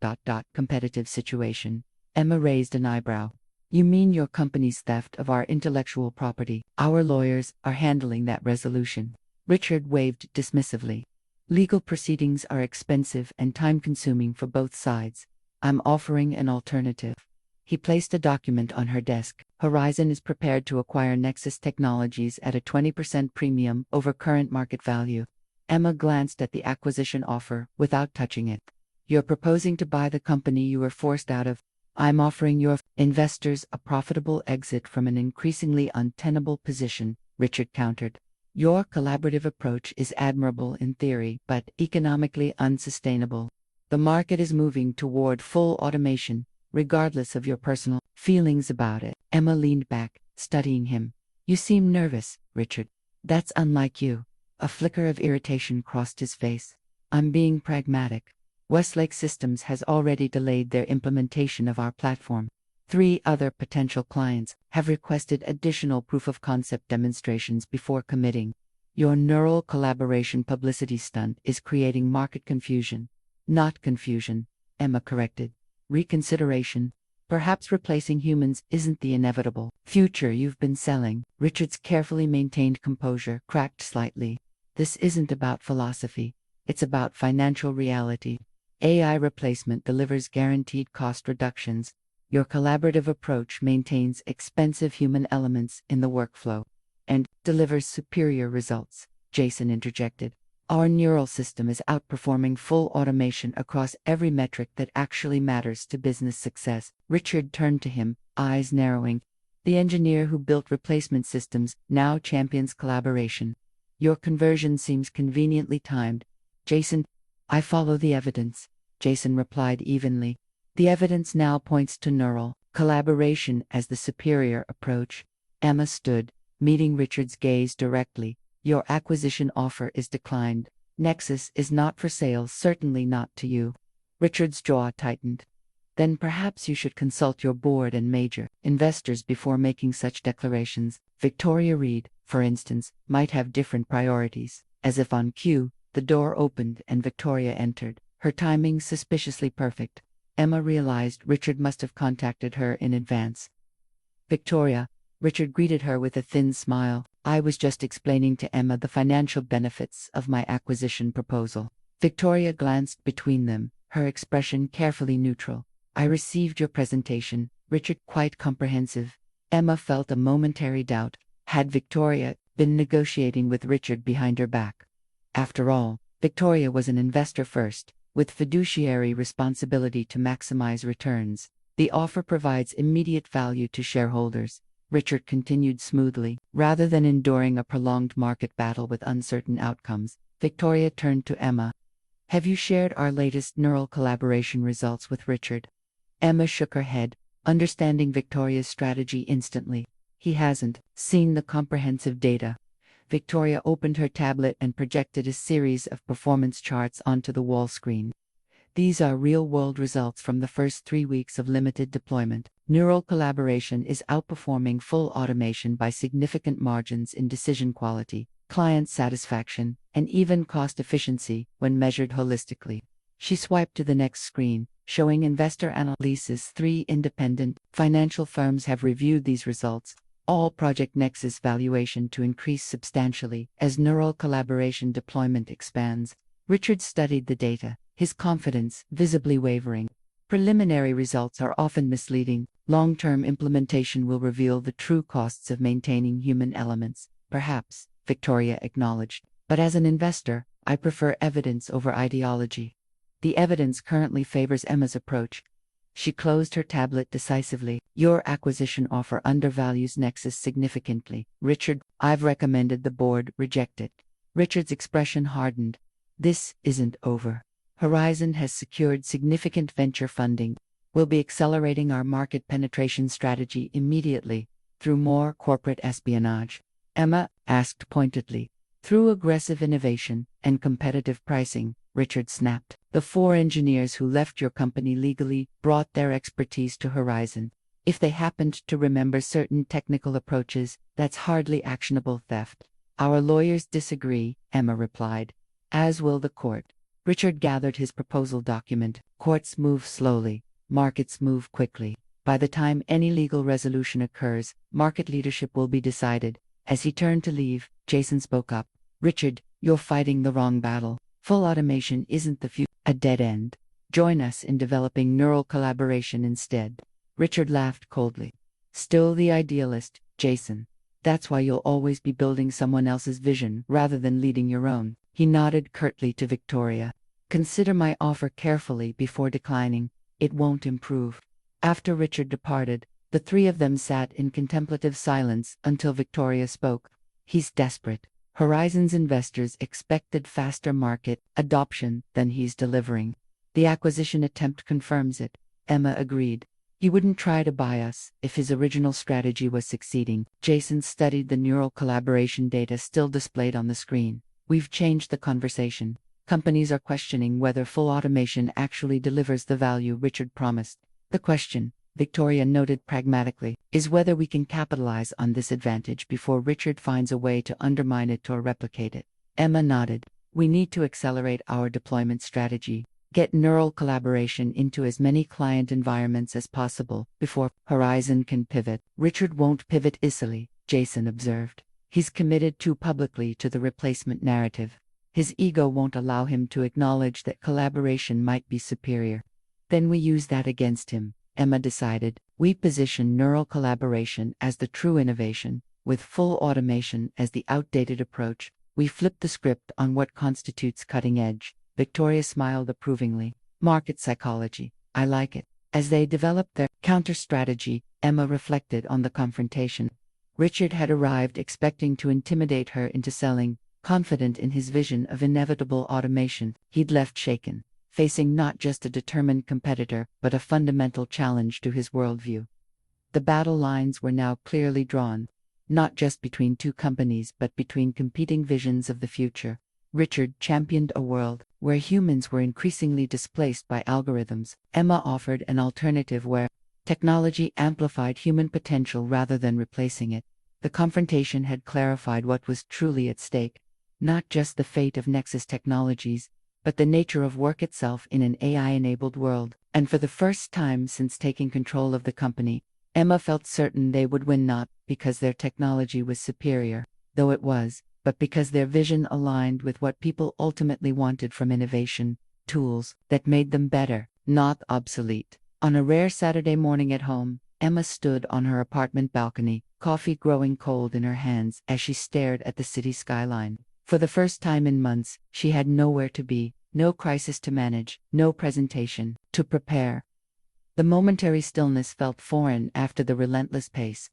competitive situation." Emma raised an eyebrow. "You mean your company's theft of our intellectual property?" "Our lawyers are handling that resolution," Richard waved dismissively. "Legal proceedings are expensive and time-consuming for both sides. I'm offering an alternative." He placed a document on her desk. "Horizon is prepared to acquire Nexus Technologies at a 20% premium over current market value." Emma glanced at the acquisition offer without touching it. "You're proposing to buy the company you were forced out of?" "I'm offering your investors a profitable exit from an increasingly untenable position," Richard countered. "Your collaborative approach is admirable in theory, but economically unsustainable. The market is moving toward full automation, regardless of your personal feelings about it." Emma leaned back, studying him. "You seem nervous, Richard." "That's unlike you." A flicker of irritation crossed his face. "I'm being pragmatic. Westlake Systems has already delayed their implementation of our platform. 3 other potential clients have requested additional proof-of-concept demonstrations before committing. Your neural collaboration publicity stunt is creating market confusion." "Not confusion," Emma corrected. "Reconsideration. Perhaps replacing humans isn't the inevitable future you've been selling." Richard's carefully maintained composure cracked slightly. "This isn't about philosophy. It's about financial reality. AI replacement delivers guaranteed cost reductions. Your collaborative approach maintains expensive human elements in the workflow and delivers superior results," Jason interjected. "Our neural system is outperforming full automation across every metric that actually matters to business success." Richard turned to him, eyes narrowing. "The engineer who built replacement systems now champions collaboration. Your conversion seems conveniently timed." "Jason, I follow the evidence," Jason replied evenly. "The evidence now points to neural collaboration as the superior approach." Emma stood, meeting Richard's gaze directly. "Your acquisition offer is declined. Nexus is not for sale, certainly not to you." Richard's jaw tightened. "Then perhaps you should consult your board and major investors before making such declarations. Victoria Reed, for instance, might have different priorities." As if on cue, the door opened and Victoria entered, her timing suspiciously perfect. Emma realized Richard must have contacted her in advance. "Victoria," Richard greeted her with a thin smile, "I was just explaining to Emma the financial benefits of my acquisition proposal." Victoria glanced between them, her expression carefully neutral. "I received your presentation, Richard, quite comprehensive." Emma felt a momentary doubt. Had Victoria been negotiating with Richard behind her back. After all, Victoria was an investor first, with fiduciary responsibility to maximize returns. The offer provides immediate value to shareholders. Richard continued smoothly. Rather than enduring a prolonged market battle with uncertain outcomes, Victoria turned to Emma. Have you shared our latest neural collaboration results with Richard? Emma shook her head, understanding Victoria's strategy instantly. He hasn't seen the comprehensive data. Victoria opened her tablet and projected a series of performance charts onto the wall screen. These are real-world results from the first 3 weeks of limited deployment. Neural collaboration is outperforming full automation by significant margins in decision quality, client satisfaction, and even cost efficiency when measured holistically. She swiped to the next screen, showing investor analysis. 3 independent financial firms have reviewed these results, all project Nexus valuation to increase substantially as neural collaboration deployment expands. Richard studied the data, his confidence visibly wavering. Preliminary results are often misleading. Long-term implementation will reveal the true costs of maintaining human elements. Perhaps, Victoria acknowledged. But as an investor, I prefer evidence over ideology. The evidence currently favors Emma's approach. She closed her tablet decisively. Your acquisition offer undervalues Nexus significantly. Richard, I've recommended the board reject it. Richard's expression hardened. This isn't over. Horizon has secured significant venture funding. We'll be accelerating our market penetration strategy immediately, through more corporate espionage. Emma asked pointedly. Through aggressive innovation and competitive pricing, Richard snapped. The 4 engineers who left your company legally brought their expertise to Horizon. If they happened to remember certain technical approaches, that's hardly actionable theft. Our lawyers disagree, Emma replied. As will the court. Richard gathered his proposal document. Courts move slowly, markets move quickly. By the time any legal resolution occurs, market leadership will be decided. As he turned to leave, Jason spoke up. Richard, you're fighting the wrong battle. Full automation isn't the future, a dead end. Join us in developing neural collaboration instead. Richard laughed coldly. Still the idealist, Jason. That's why you'll always be building someone else's vision rather than leading your own. He nodded curtly to Victoria. Consider my offer carefully before declining. It won't improve. After Richard departed, the 3 of them sat in contemplative silence until Victoria spoke. He's desperate. Horizon's investors expected faster market adoption than he's delivering. The acquisition attempt confirms it, Emma agreed. He wouldn't try to buy us if his original strategy was succeeding. Jason studied the neural collaboration data still displayed on the screen. We've changed the conversation. Companies are questioning whether full automation actually delivers the value Richard promised. The question, Victoria noted pragmatically, is whether we can capitalize on this advantage before Richard finds a way to undermine it or replicate it. Emma nodded. We need to accelerate our deployment strategy. Get neural collaboration into as many client environments as possible before Horizon can pivot. Richard won't pivot easily, Jason observed. He's committed too publicly to the replacement narrative. His ego won't allow him to acknowledge that collaboration might be superior. Then we use that against him, Emma decided. We position neural collaboration as the true innovation, with full automation as the outdated approach. We flip the script on what constitutes cutting edge. Victoria smiled approvingly. Market psychology. I like it. As they developed their counter-strategy, Emma reflected on the confrontation. Richard had arrived expecting to intimidate her into selling, confident in his vision of inevitable automation. He'd left shaken, facing not just a determined competitor, but a fundamental challenge to his worldview. The battle lines were now clearly drawn, not just between 2 companies but between competing visions of the future. Richard championed a world where humans were increasingly displaced by algorithms. Emma offered an alternative where technology amplified human potential rather than replacing it. The confrontation had clarified what was truly at stake, not just the fate of Nexus Technologies, but the nature of work itself in an AI-enabled world. And for the first time since taking control of the company, Emma felt certain they would win, not because their technology was superior, though it was, but because their vision aligned with what people ultimately wanted from innovation: tools that made them better, not obsolete. On a rare Saturday morning at home, Emma stood on her apartment balcony, coffee growing cold in her hands as she stared at the city skyline. For the first time in months, she had nowhere to be, no crisis to manage, no presentation to prepare. The momentary stillness felt foreign after the relentless pace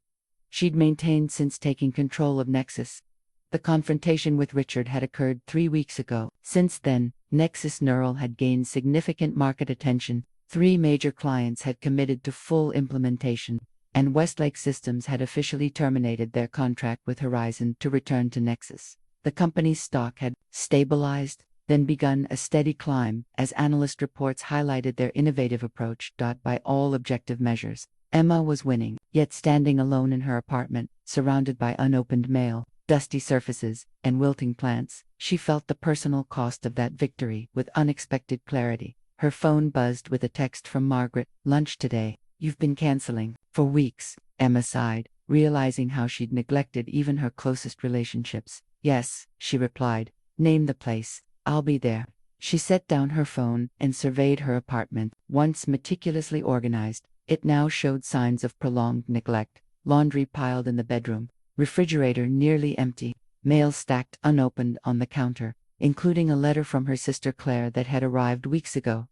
she'd maintained since taking control of Nexus. The confrontation with Richard had occurred 3 weeks ago. Since then, Nexus Neural had gained significant market attention. 3 major clients had committed to full implementation, and Westlake Systems had officially terminated their contract with Horizon to return to Nexus. The company's stock had stabilized, then begun a steady climb as analyst reports highlighted their innovative approach. By all objective measures, Emma was winning, yet standing alone in her apartment, surrounded by unopened mail, dusty surfaces, and wilting plants, she felt the personal cost of that victory with unexpected clarity. Her phone buzzed with a text from Margaret. "Lunch today. You've been canceling." "For weeks," Emma sighed, realizing how she'd neglected even her closest relationships. "Yes," she replied. "Name the place. I'll be there." She set down her phone and surveyed her apartment. Once meticulously organized, it now showed signs of prolonged neglect. Laundry piled in the bedroom, refrigerator nearly empty, mail stacked unopened on the counter, including a letter from her sister Claire that had arrived weeks ago.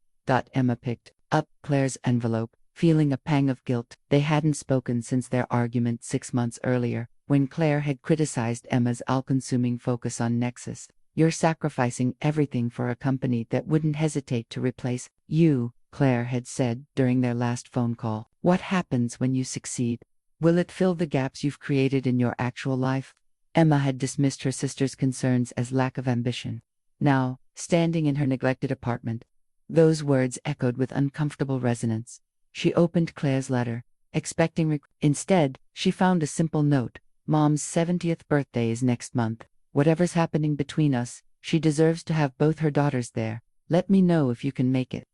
Emma picked up Claire's envelope, feeling a pang of guilt. They hadn't spoken since their argument 6 months earlier, when Claire had criticized Emma's all-consuming focus on Nexus. "You're sacrificing everything for a company that wouldn't hesitate to replace you," Claire had said during their last phone call. "What happens when you succeed? Will it fill the gaps you've created in your actual life?" Emma had dismissed her sister's concerns as lack of ambition. Now, standing in her neglected apartment, those words echoed with uncomfortable resonance. She opened Claire's letter, expecting instead, she found a simple note. "Mom's 70th birthday is next month. Whatever's happening between us, she deserves to have both her daughters there. Let me know if you can make it."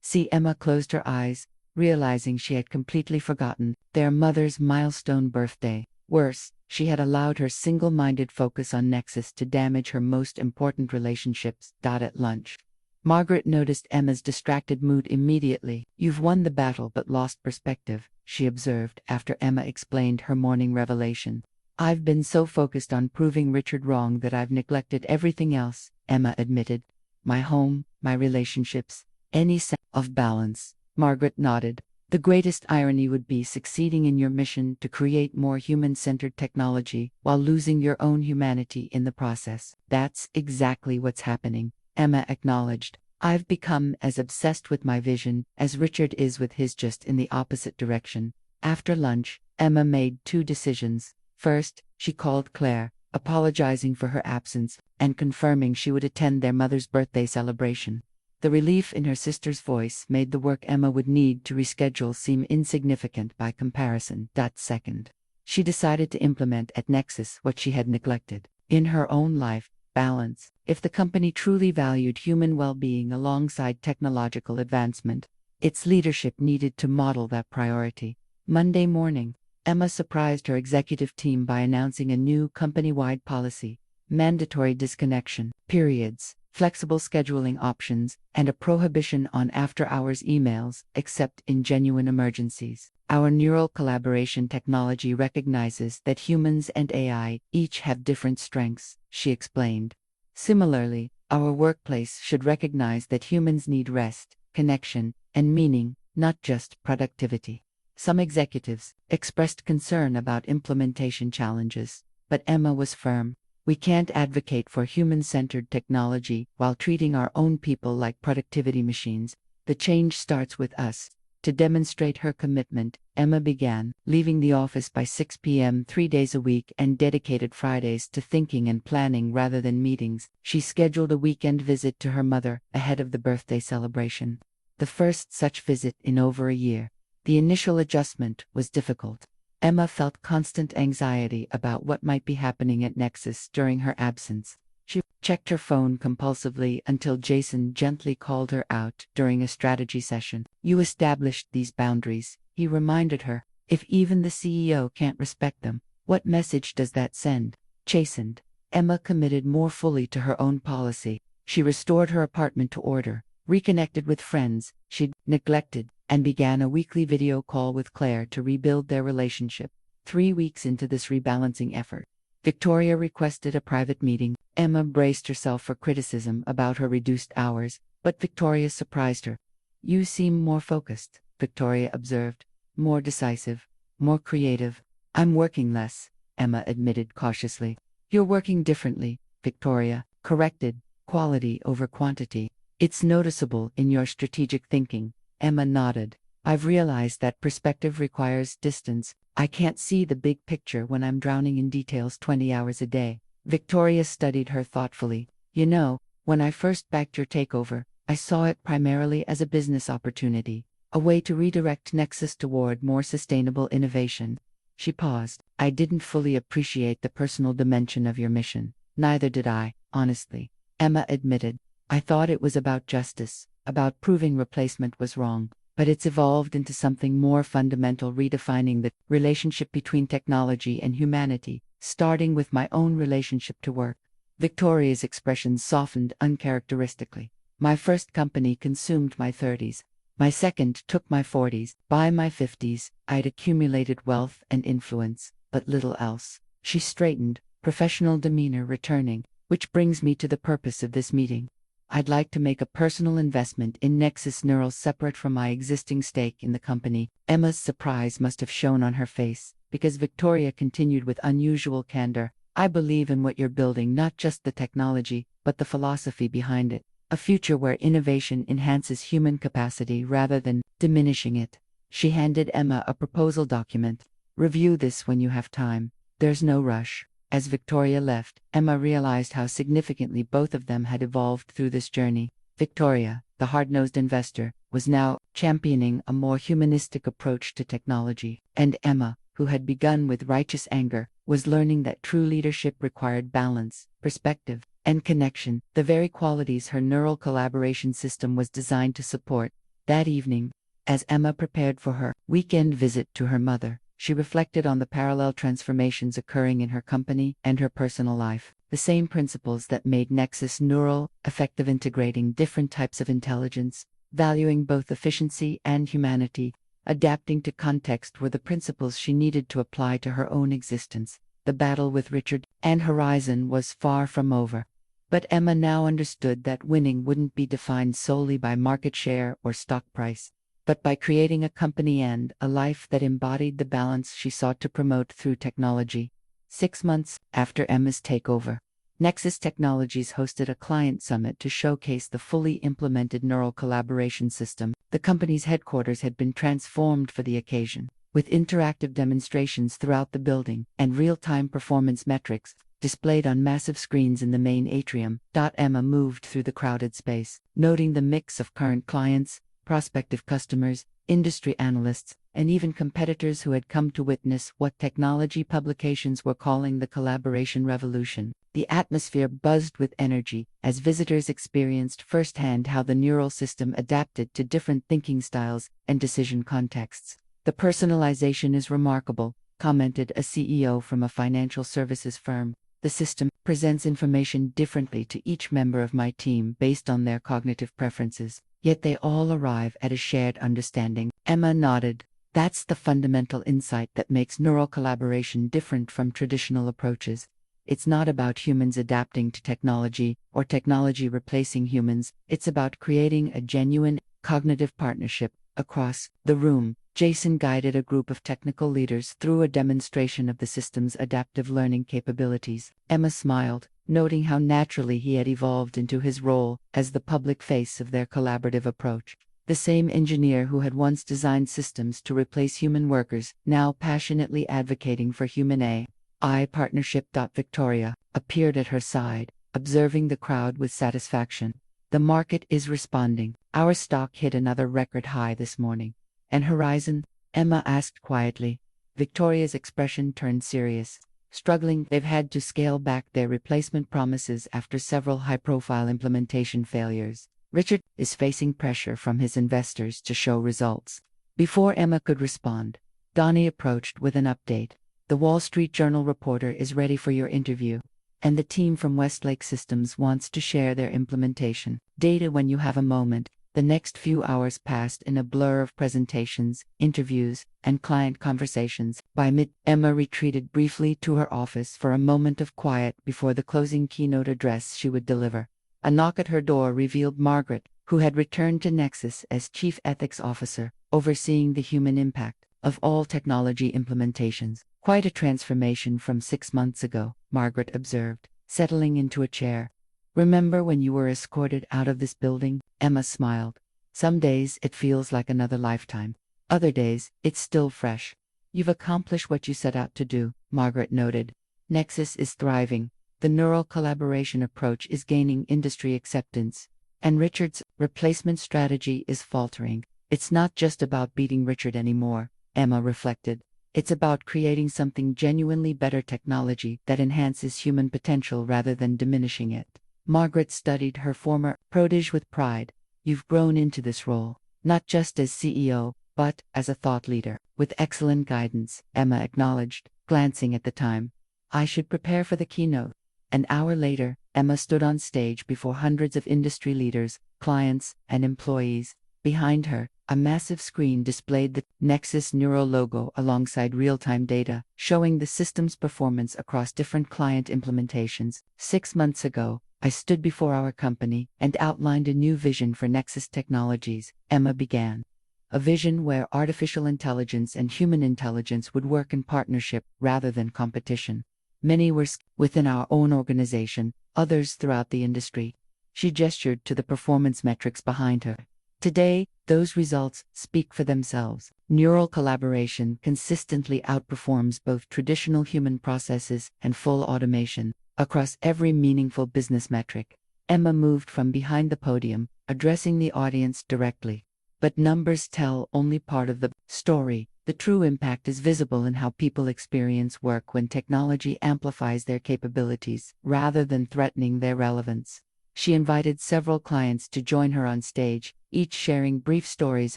See, Emma closed her eyes, realizing she had completely forgotten their mother's milestone birthday. Worse, she had allowed her single-minded focus on Nexus to damage her most important relationships. At lunch, Margaret noticed Emma's distracted mood immediately. "You've won the battle but lost perspective," she observed after Emma explained her morning revelation. "I've been so focused on proving Richard wrong that I've neglected everything else," Emma admitted. "My home, my relationships, any sense of balance." Margaret nodded. "The greatest irony would be succeeding in your mission to create more human-centered technology while losing your own humanity in the process." "That's exactly what's happening," Emma acknowledged. "I've become as obsessed with my vision as Richard is with his, just in the opposite direction." After lunch, Emma made 2 decisions. First, she called Claire, apologizing for her absence and confirming she would attend their mother's birthday celebration. The relief in her sister's voice made the work Emma would need to reschedule seem insignificant by comparison. Second, she decided to implement at Nexus what she had neglected in her own life: balance. If the company truly valued human well-being alongside technological advancement, its leadership needed to model that priority. Monday morning, Emma surprised her executive team by announcing a new company-wide policy: mandatory disconnection periods, flexible scheduling options, and a prohibition on after-hours emails, except in genuine emergencies. "Our neural collaboration technology recognizes that humans and AI each have different strengths," she explained. "Similarly, our workplace should recognize that humans need rest, connection, and meaning, not just productivity." Some executives expressed concern about implementation challenges, but Emma was firm. "We can't advocate for human-centered technology while treating our own people like productivity machines. The change starts with us." To demonstrate her commitment, Emma began leaving the office by 6 p.m. 3 days a week and dedicated Fridays to thinking and planning rather than meetings. She scheduled a weekend visit to her mother ahead of the birthday celebration, the first such visit in over a year. The initial adjustment was difficult. Emma felt constant anxiety about what might be happening at Nexus during her absence. She checked her phone compulsively until Jason gently called her out during a strategy session. "You established these boundaries," he reminded her. "If even the CEO can't respect them, what message does that send?" Chastened, Emma committed more fully to her own policy. She restored her apartment to order, reconnected with friends she'd neglected, and began a weekly video call with Claire to rebuild their relationship. 3 weeks into this rebalancing effort, Victoria requested a private meeting. Emma braced herself for criticism about her reduced hours, but Victoria surprised her. "You seem more focused," Victoria observed. "More decisive. More creative." "I'm working less," Emma admitted cautiously. "You're working differently," Victoria corrected. "Quality over quantity. It's noticeable in your strategic thinking." Emma nodded. "I've realized that perspective requires distance. I can't see the big picture when I'm drowning in details 20 hours a day." Victoria studied her thoughtfully. "You know, when I first backed your takeover, I saw it primarily as a business opportunity, a way to redirect Nexus toward more sustainable innovation." She paused. "I didn't fully appreciate the personal dimension of your mission." "Neither did I, honestly," Emma admitted. "I thought it was about justice, about proving replacement was wrong. But it's evolved into something more fundamental, redefining the relationship between technology and humanity, starting with my own relationship to work." Victoria's expression softened uncharacteristically. "My first company consumed my 30s. My second took my 40s. By my 50s, I'd accumulated wealth and influence, but little else." She straightened, professional demeanor returning. "Which brings me to the purpose of this meeting. I'd like to make a personal investment in Nexus Neural separate from my existing stake in the company." Emma's surprise must have shown on her face, because Victoria continued with unusual candor. "I believe in what you're building, not just the technology, but the philosophy behind it. A future where innovation enhances human capacity rather than diminishing it." She handed Emma a proposal document. "Review this when you have time. There's no rush." As Victoria left, Emma realized how significantly both of them had evolved through this journey. Victoria, the hard-nosed investor, was now championing a more humanistic approach to technology, and Emma, who had begun with righteous anger, was learning that true leadership required balance, perspective, and connection, the very qualities her neural collaboration system was designed to support. That evening, as Emma prepared for her weekend visit to her mother, she reflected on the parallel transformations occurring in her company and her personal life. The same principles that made Nexus Neural effective, integrating different types of intelligence, valuing both efficiency and humanity, adapting to context, were the principles she needed to apply to her own existence. The battle with Richard and Horizon was far from over. But Emma now understood that winning wouldn't be defined solely by market share or stock price, but by creating a company and a life that embodied the balance she sought to promote through technology. 6 months after Emma's takeover, Nexus Technologies hosted a client summit to showcase the fully implemented neural collaboration system. The company's headquarters had been transformed for the occasion, with interactive demonstrations throughout the building and real-time performance metrics displayed on massive screens in the main atrium. Emma moved through the crowded space, noting the mix of current clients, prospective customers, industry analysts, and even competitors who had come to witness what technology publications were calling the collaboration revolution. The atmosphere buzzed with energy as visitors experienced firsthand how the neural system adapted to different thinking styles and decision contexts. "The personalization is remarkable," commented a CEO from a financial services firm. "The system presents information differently to each member of my team based on their cognitive preferences, yet they all arrive at a shared understanding." Emma nodded. "That's the fundamental insight that makes neural collaboration different from traditional approaches. It's not about humans adapting to technology or technology replacing humans. It's about creating a genuine, cognitive partnership across the room." Jason guided a group of technical leaders through a demonstration of the system's adaptive learning capabilities. Emma smiled, noting how naturally he had evolved into his role as the public face of their collaborative approach. The same engineer who had once designed systems to replace human workers, now passionately advocating for human AI partnership. Victoria appeared at her side, observing the crowd with satisfaction. "The market is responding. Our stock hit another record high this morning." "And Horizon?" Emma asked quietly. Victoria's expression turned serious. "Struggling. They've had to scale back their replacement promises after several high-profile implementation failures. Richard is facing pressure from his investors to show results." Before Emma could respond, Donnie approached with an update. "The Wall Street Journal reporter is ready for your interview, and the team from Westlake Systems wants to share their implementation data when you have a moment." The next few hours passed in a blur of presentations, interviews, and client conversations. By mid, Emma retreated briefly to her office for a moment of quiet before the closing keynote address she would deliver. A knock at her door revealed Margaret, who had returned to Nexus as Chief Ethics Officer, overseeing the human impact of all technology implementations. Quite a transformation from 6 months ago, Margaret observed, settling into a chair. Remember when you were escorted out of this building? Emma smiled. Some days it feels like another lifetime. Other days, it's still fresh. You've accomplished what you set out to do, Margaret noted. Nexus is thriving. The neural collaboration approach is gaining industry acceptance. And Richard's replacement strategy is faltering. It's not just about beating Richard anymore, Emma reflected. It's about creating something genuinely better, technology that enhances human potential rather than diminishing it. Margaret studied her former protege with pride. You've grown into this role, not just as CEO, but as a thought leader, with excellent guidance, Emma acknowledged, glancing at the time. I should prepare for the keynote. An hour later, Emma stood on stage before hundreds of industry leaders, clients, and employees. Behind her, a massive screen displayed the Nexus Neuro logo alongside real-time data, showing the system's performance across different client implementations. 6 months ago, I stood before our company and outlined a new vision for Nexus Technologies, Emma began. A vision where artificial intelligence and human intelligence would work in partnership rather than competition. Many were within our own organization, others throughout the industry. She gestured to the performance metrics behind her. Today, those results speak for themselves. Neural collaboration consistently outperforms both traditional human processes and full automation across every meaningful business metric. Emma moved from behind the podium, addressing the audience directly. But numbers tell only part of the story. The true impact is visible in how people experience work when technology amplifies their capabilities rather than threatening their relevance. She invited several clients to join her on stage, each sharing brief stories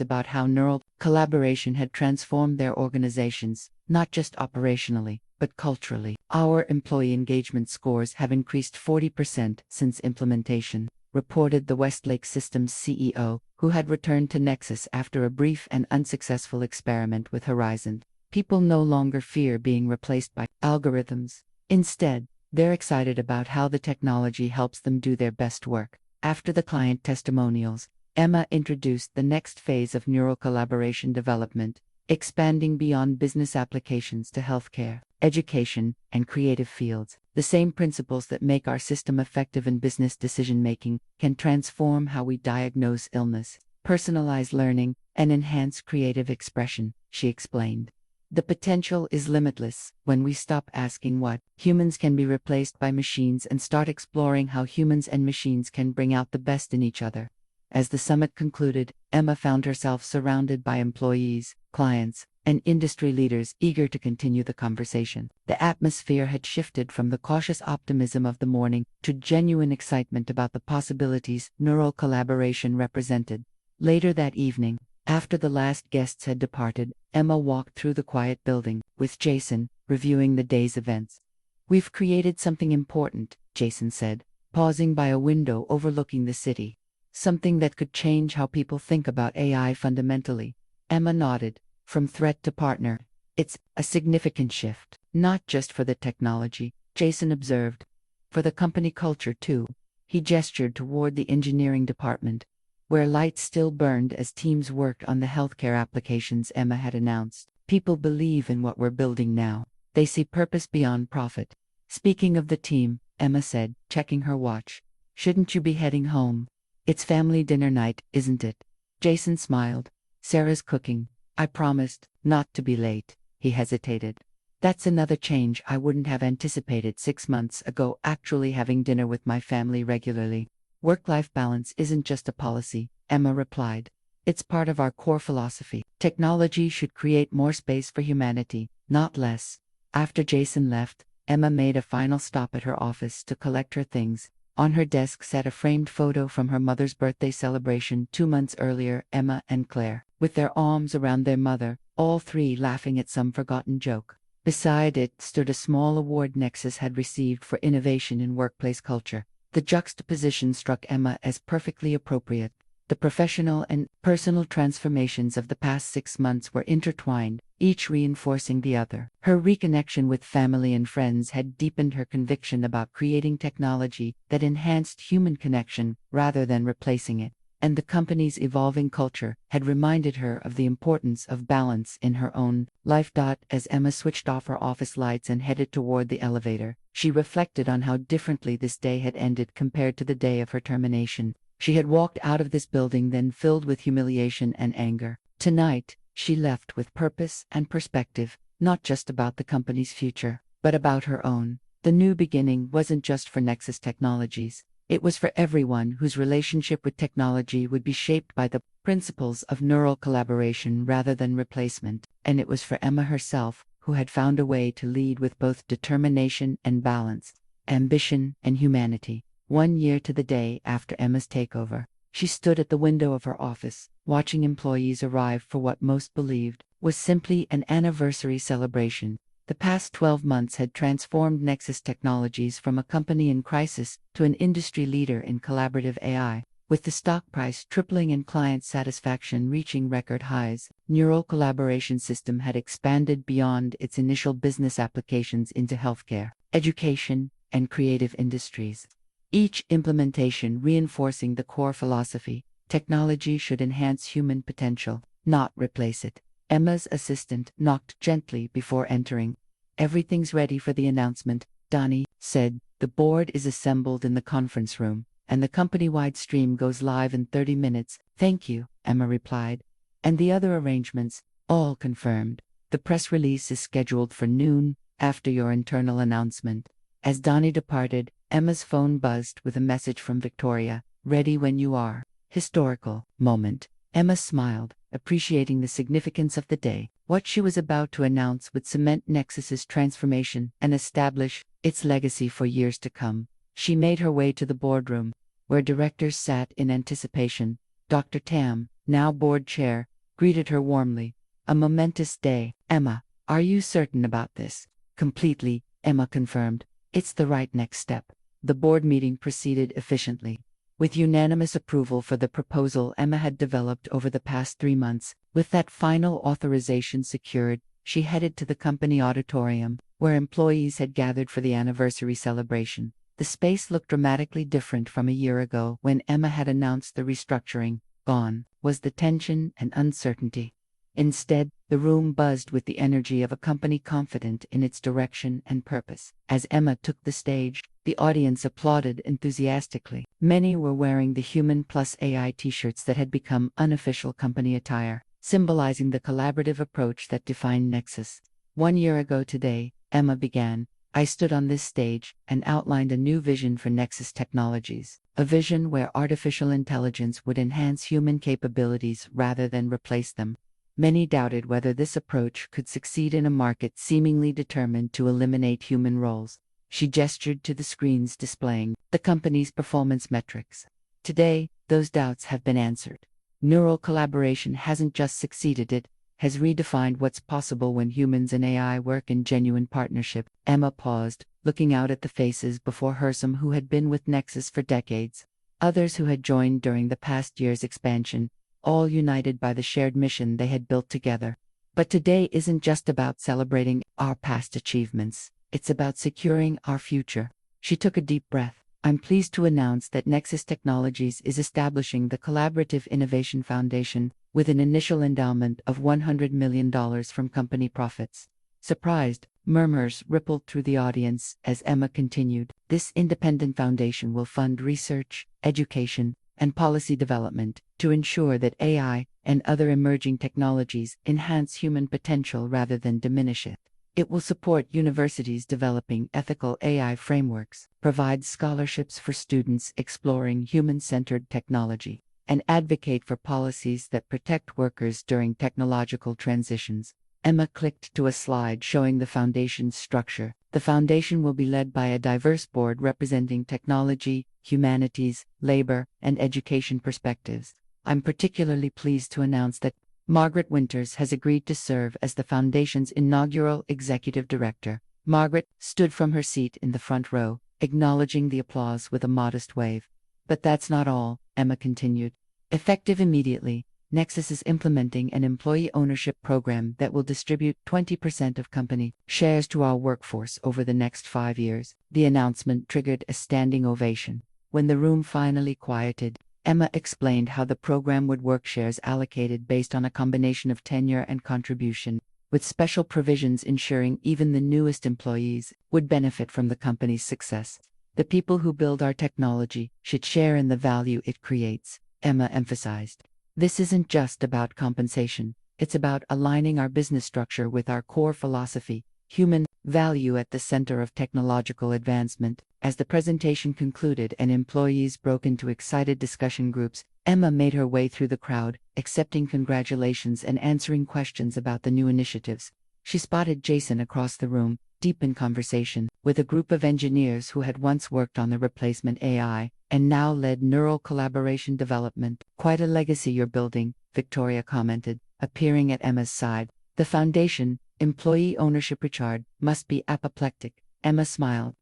about how neural collaboration had transformed their organizations, not just operationally, but culturally. Our employee engagement scores have increased 40% since implementation, reported the Westlake Systems CEO, who had returned to Nexus after a brief and unsuccessful experiment with Horizon. People no longer fear being replaced by algorithms. Instead, they're excited about how the technology helps them do their best work. After the client testimonials, Emma introduced the next phase of neural collaboration development, expanding beyond business applications to healthcare, education, and creative fields. The same principles that make our system effective in business decision-making can transform how we diagnose illness, personalize learning, and enhance creative expression, she explained. The potential is limitless when we stop asking what humans can be replaced by machines and start exploring how humans and machines can bring out the best in each other. As the summit concluded, Emma found herself surrounded by employees, clients, and industry leaders eager to continue the conversation. The atmosphere had shifted from the cautious optimism of the morning to genuine excitement about the possibilities neural collaboration represented. Later that evening, after the last guests had departed, Emma walked through the quiet building, with Jason, reviewing the day's events. We've created something important, Jason said, pausing by a window overlooking the city. Something that could change how people think about AI fundamentally. Emma nodded. From threat to partner. It's a significant shift, not just for the technology, Jason observed. For the company culture too. He gestured toward the engineering department, where lights still burned as teams worked on the healthcare applications Emma had announced. People believe in what we're building now. They see purpose beyond profit. Speaking of the team, Emma said, checking her watch. Shouldn't you be heading home? It's family dinner night, isn't it? Jason smiled. Sarah's cooking. I promised not to be late. He hesitated. That's another change I wouldn't have anticipated 6 months ago, actually having dinner with my family regularly. Work-life balance isn't just a policy, Emma replied. It's part of our core philosophy. Technology should create more space for humanity, not less. After Jason left, Emma made a final stop at her office to collect her things. On her desk sat a framed photo from her mother's birthday celebration 2 months earlier, Emma and Claire, with their arms around their mother, all three laughing at some forgotten joke. Beside it stood a small award Nexus had received for innovation in workplace culture. The juxtaposition struck Emma as perfectly appropriate. The professional and personal transformations of the past 6 months were intertwined, each reinforcing the other. Her reconnection with family and friends had deepened her conviction about creating technology that enhanced human connection rather than replacing it. And the company's evolving culture had reminded her of the importance of balance in her own life. As Emma switched off her office lights and headed toward the elevator, she reflected on how differently this day had ended compared to the day of her termination. She had walked out of this building then filled with humiliation and anger. Tonight, she left with purpose and perspective, not just about the company's future, but about her own. The new beginning wasn't just for Nexus Technologies. It was for everyone whose relationship with technology would be shaped by the principles of neural collaboration rather than replacement. And it was for Emma herself, who had found a way to lead with both determination and balance, ambition and humanity. 1 year to the day after Emma's takeover, she stood at the window of her office, watching employees arrive for what most believed was simply an anniversary celebration. The past 12 months had transformed Nexus Technologies from a company in crisis to an industry leader in collaborative AI. With the stock price tripling and client satisfaction reaching record highs, Neural Collaboration System had expanded beyond its initial business applications into healthcare, education, and creative industries. Each implementation reinforcing the core philosophy: technology should enhance human potential, not replace it. Emma's assistant knocked gently before entering. "Everything's ready for the announcement," Donnie said. "The board is assembled in the conference room, and the company-wide stream goes live in 30 minutes. "Thank you," Emma replied. "And the other arrangements, all confirmed. The press release is scheduled for noon, after your internal announcement." As Donnie departed, Emma's phone buzzed with a message from Victoria: "Ready when you are." Historical moment. Emma smiled, appreciating the significance of the day. What she was about to announce would cement Nexus's transformation and establish its legacy for years to come. She made her way to the boardroom, where directors sat in anticipation. Dr. Tam, now board chair, greeted her warmly. "A momentous day, Emma. Are you certain about this?" "Completely," Emma confirmed. "It's the right next step." The board meeting proceeded efficiently. With unanimous approval for the proposal Emma had developed over the past 3 months, with that final authorization secured, she headed to the company auditorium, where employees had gathered for the anniversary celebration. The space looked dramatically different from a year ago when Emma had announced the restructuring. Gone was the tension and uncertainty. Instead, the room buzzed with the energy of a company confident in its direction and purpose. As Emma took the stage, the audience applauded enthusiastically. Many were wearing the Human Plus AI t-shirts that had become unofficial company attire, symbolizing the collaborative approach that defined Nexus. 1 year ago today, Emma began, "I stood on this stage and outlined a new vision for Nexus Technologies, a vision where artificial intelligence would enhance human capabilities rather than replace them." Many doubted whether this approach could succeed in a market seemingly determined to eliminate human roles. She gestured to the screens displaying the company's performance metrics. Today, those doubts have been answered. Neural collaboration hasn't just succeeded, it has redefined what's possible when humans and AI work in genuine partnership. Emma paused, looking out at the faces before her, some who had been with Nexus for decades, others who had joined during the past year's expansion, all united by the shared mission they had built together. But today isn't just about celebrating our past achievements, it's about securing our future. She took a deep breath. "I'm pleased to announce that Nexus Technologies is establishing the Collaborative Innovation Foundation with an initial endowment of $100 million from company profits." Surprised murmurs rippled through the audience as Emma continued. "This independent foundation will fund research, education, and policy development to ensure that AI and other emerging technologies enhance human potential rather than diminish it. It will support universities developing ethical AI frameworks, provide scholarships for students exploring human-centered technology, and advocate for policies that protect workers during technological transitions." Emma clicked to a slide showing the foundation's structure. The foundation will be led by a diverse board representing technology, humanities, labor, and education perspectives. "I'm particularly pleased to announce that Margaret Winters has agreed to serve as the Foundation's inaugural executive director." Margaret stood from her seat in the front row, acknowledging the applause with a modest wave. "But that's not all," Emma continued. Effective immediately, Nexus is implementing an employee ownership program that will distribute 20% of company shares to our workforce over the next 5 years. The announcement triggered a standing ovation. When the room finally quieted, Emma explained how the program would work: shares allocated based on a combination of tenure and contribution, with special provisions ensuring even the newest employees would benefit from the company's success. The people who build our technology should share in the value it creates, Emma emphasized. This isn't just about compensation, it's about aligning our business structure with our core philosophy, human value at the center of technological advancement. As the presentation concluded and employees broke into excited discussion groups, Emma made her way through the crowd, accepting congratulations and answering questions about the new initiatives. She spotted Jason across the room, deep in conversation with a group of engineers who had once worked on the replacement AI and now led neural collaboration development. "Quite a legacy you're building," Victoria commented, appearing at Emma's side. "The foundation, employee ownership, Richard, must be apoplectic." Emma smiled.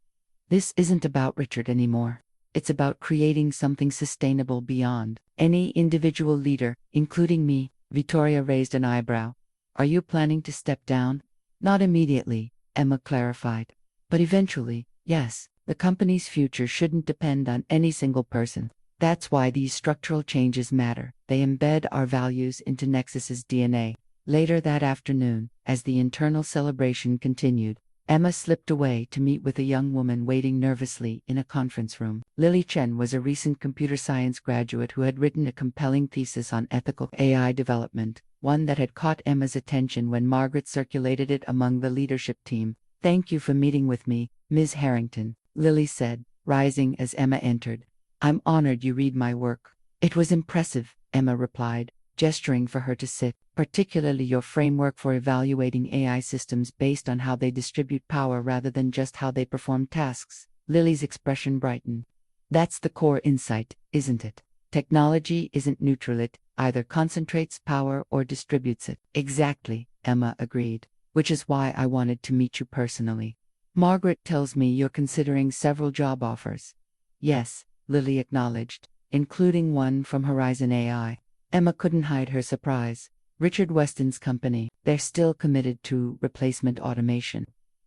"This isn't about Richard anymore. It's about creating something sustainable beyond any individual leader, including me." Victoria raised an eyebrow. "Are you planning to step down?" "Not immediately," Emma clarified. "But eventually, yes. The company's future shouldn't depend on any single person. That's why these structural changes matter. They embed our values into Nexus's DNA." Later that afternoon, as the internal celebration continued, Emma slipped away to meet with a young woman waiting nervously in a conference room. Lily Chen was a recent computer science graduate who had written a compelling thesis on ethical AI development, one that had caught Emma's attention when Margaret circulated it among the leadership team. "Thank you for meeting with me, Ms. Harrington," Lily said, rising as Emma entered. "I'm honored you read my work." "It was impressive," Emma replied, gesturing for her to sit, "particularly your framework for evaluating AI systems based on how they distribute power rather than just how they perform tasks." Lily's expression brightened. "That's the core insight, isn't it? Technology isn't neutral, it either concentrates power or distributes it." "Exactly," Emma agreed, "which is why I wanted to meet you personally." "Margaret tells me you're considering several job offers." "Yes," Lily acknowledged, "including one from Horizon AI." Emma couldn't hide her surprise. Richard Weston's company, they're still committed to replacement automation.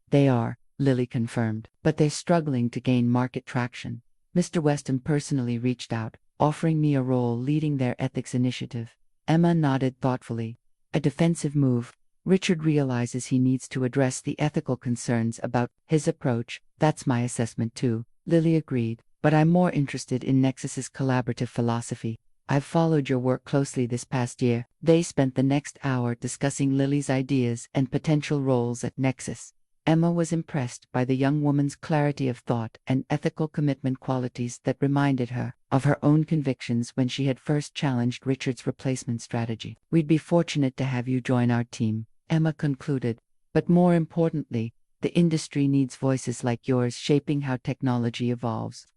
"They are," Lily confirmed, "but they're struggling to gain market traction. Mr. Weston personally reached out, offering me a role leading their ethics initiative." Emma nodded thoughtfully. "A defensive move. Richard realizes he needs to address the ethical concerns about his approach." "That's my assessment too," Lily agreed, "but I'm more interested in Nexus's collaborative philosophy. I've followed your work closely this past year." They spent the next hour discussing Lily's ideas and potential roles at Nexus. Emma was impressed by the young woman's clarity of thought and ethical commitment, qualities that reminded her of her own convictions when she had first challenged Richard's replacement strategy. "We'd be fortunate to have you join our team," Emma concluded, "but more importantly, the industry needs voices like yours shaping how technology evolves."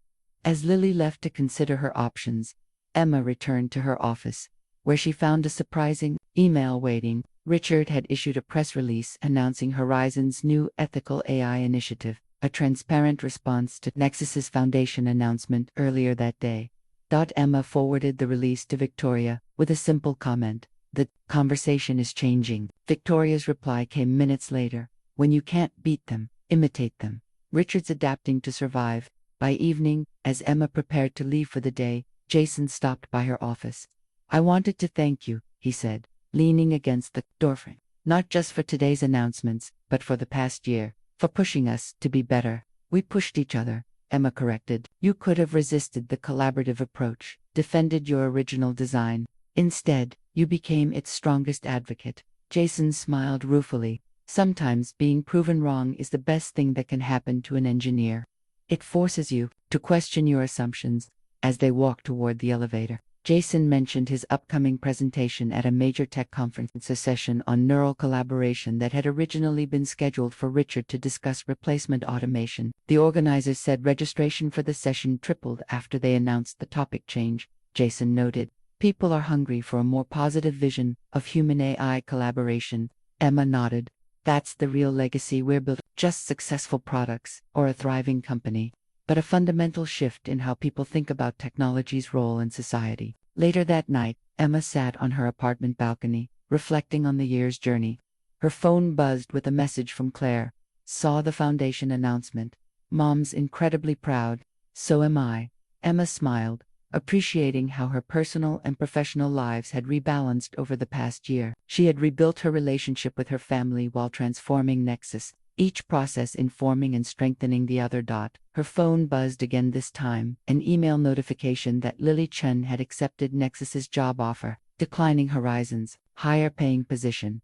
As Lily left to consider her options, Emma returned to her office, where she found a surprising email waiting. Richard had issued a press release announcing Horizon's new ethical AI initiative, a transparent response to Nexus's foundation announcement earlier that day. Emma forwarded the release to Victoria with a simple comment: "The conversation is changing." Victoria's reply came minutes later: "When you can't beat them, imitate them. Richard's adapting to survive." By evening, as Emma prepared to leave for the day, Jason stopped by her office. "I wanted to thank you," he said, leaning against the doorframe, "not just for today's announcements, but for the past year, for pushing us to be better." "We pushed each other," Emma corrected. "You could have resisted the collaborative approach, defended your original design. Instead, you became its strongest advocate." Jason smiled ruefully. "Sometimes being proven wrong is the best thing that can happen to an engineer. It forces you to question your assumptions." As they walked toward the elevator, Jason mentioned his upcoming presentation at a major tech conference, a session on neural collaboration that had originally been scheduled for Richard to discuss replacement automation. The organizers said registration for the session tripled after they announced the topic change, Jason noted. "People are hungry for a more positive vision of human-AI collaboration." Emma nodded. "That's the real legacy we're building. Just successful products or a thriving company, but a fundamental shift in how people think about technology's role in society." Later that night, Emma sat on her apartment balcony, reflecting on the year's journey. Her phone buzzed with a message from Claire. Saw the foundation announcement. Mom's incredibly proud. So am I. Emma smiled, appreciating how her personal and professional lives had rebalanced over the past year. She had rebuilt her relationship with her family while transforming Nexus, each process informing and strengthening the other. Her phone buzzed again, this time, an email notification that Lily Chen had accepted Nexus's job offer, declining Horizon's higher-paying position.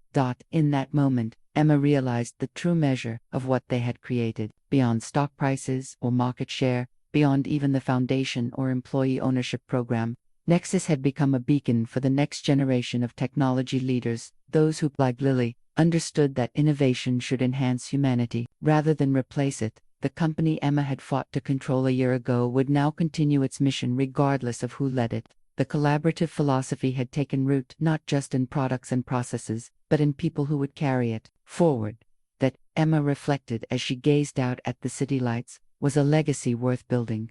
In that moment, Emma realized the true measure of what they had created, beyond stock prices or market share, beyond even the foundation or employee ownership program. Nexus had become a beacon for the next generation of technology leaders, those who, like Lily, understood that innovation should enhance humanity rather than replace it. The company Emma had fought to control a year ago would now continue its mission regardless of who led it. The collaborative philosophy had taken root not just in products and processes, but in people who would carry it forward. That, Emma reflected as she gazed out at the city lights, was a legacy worth building.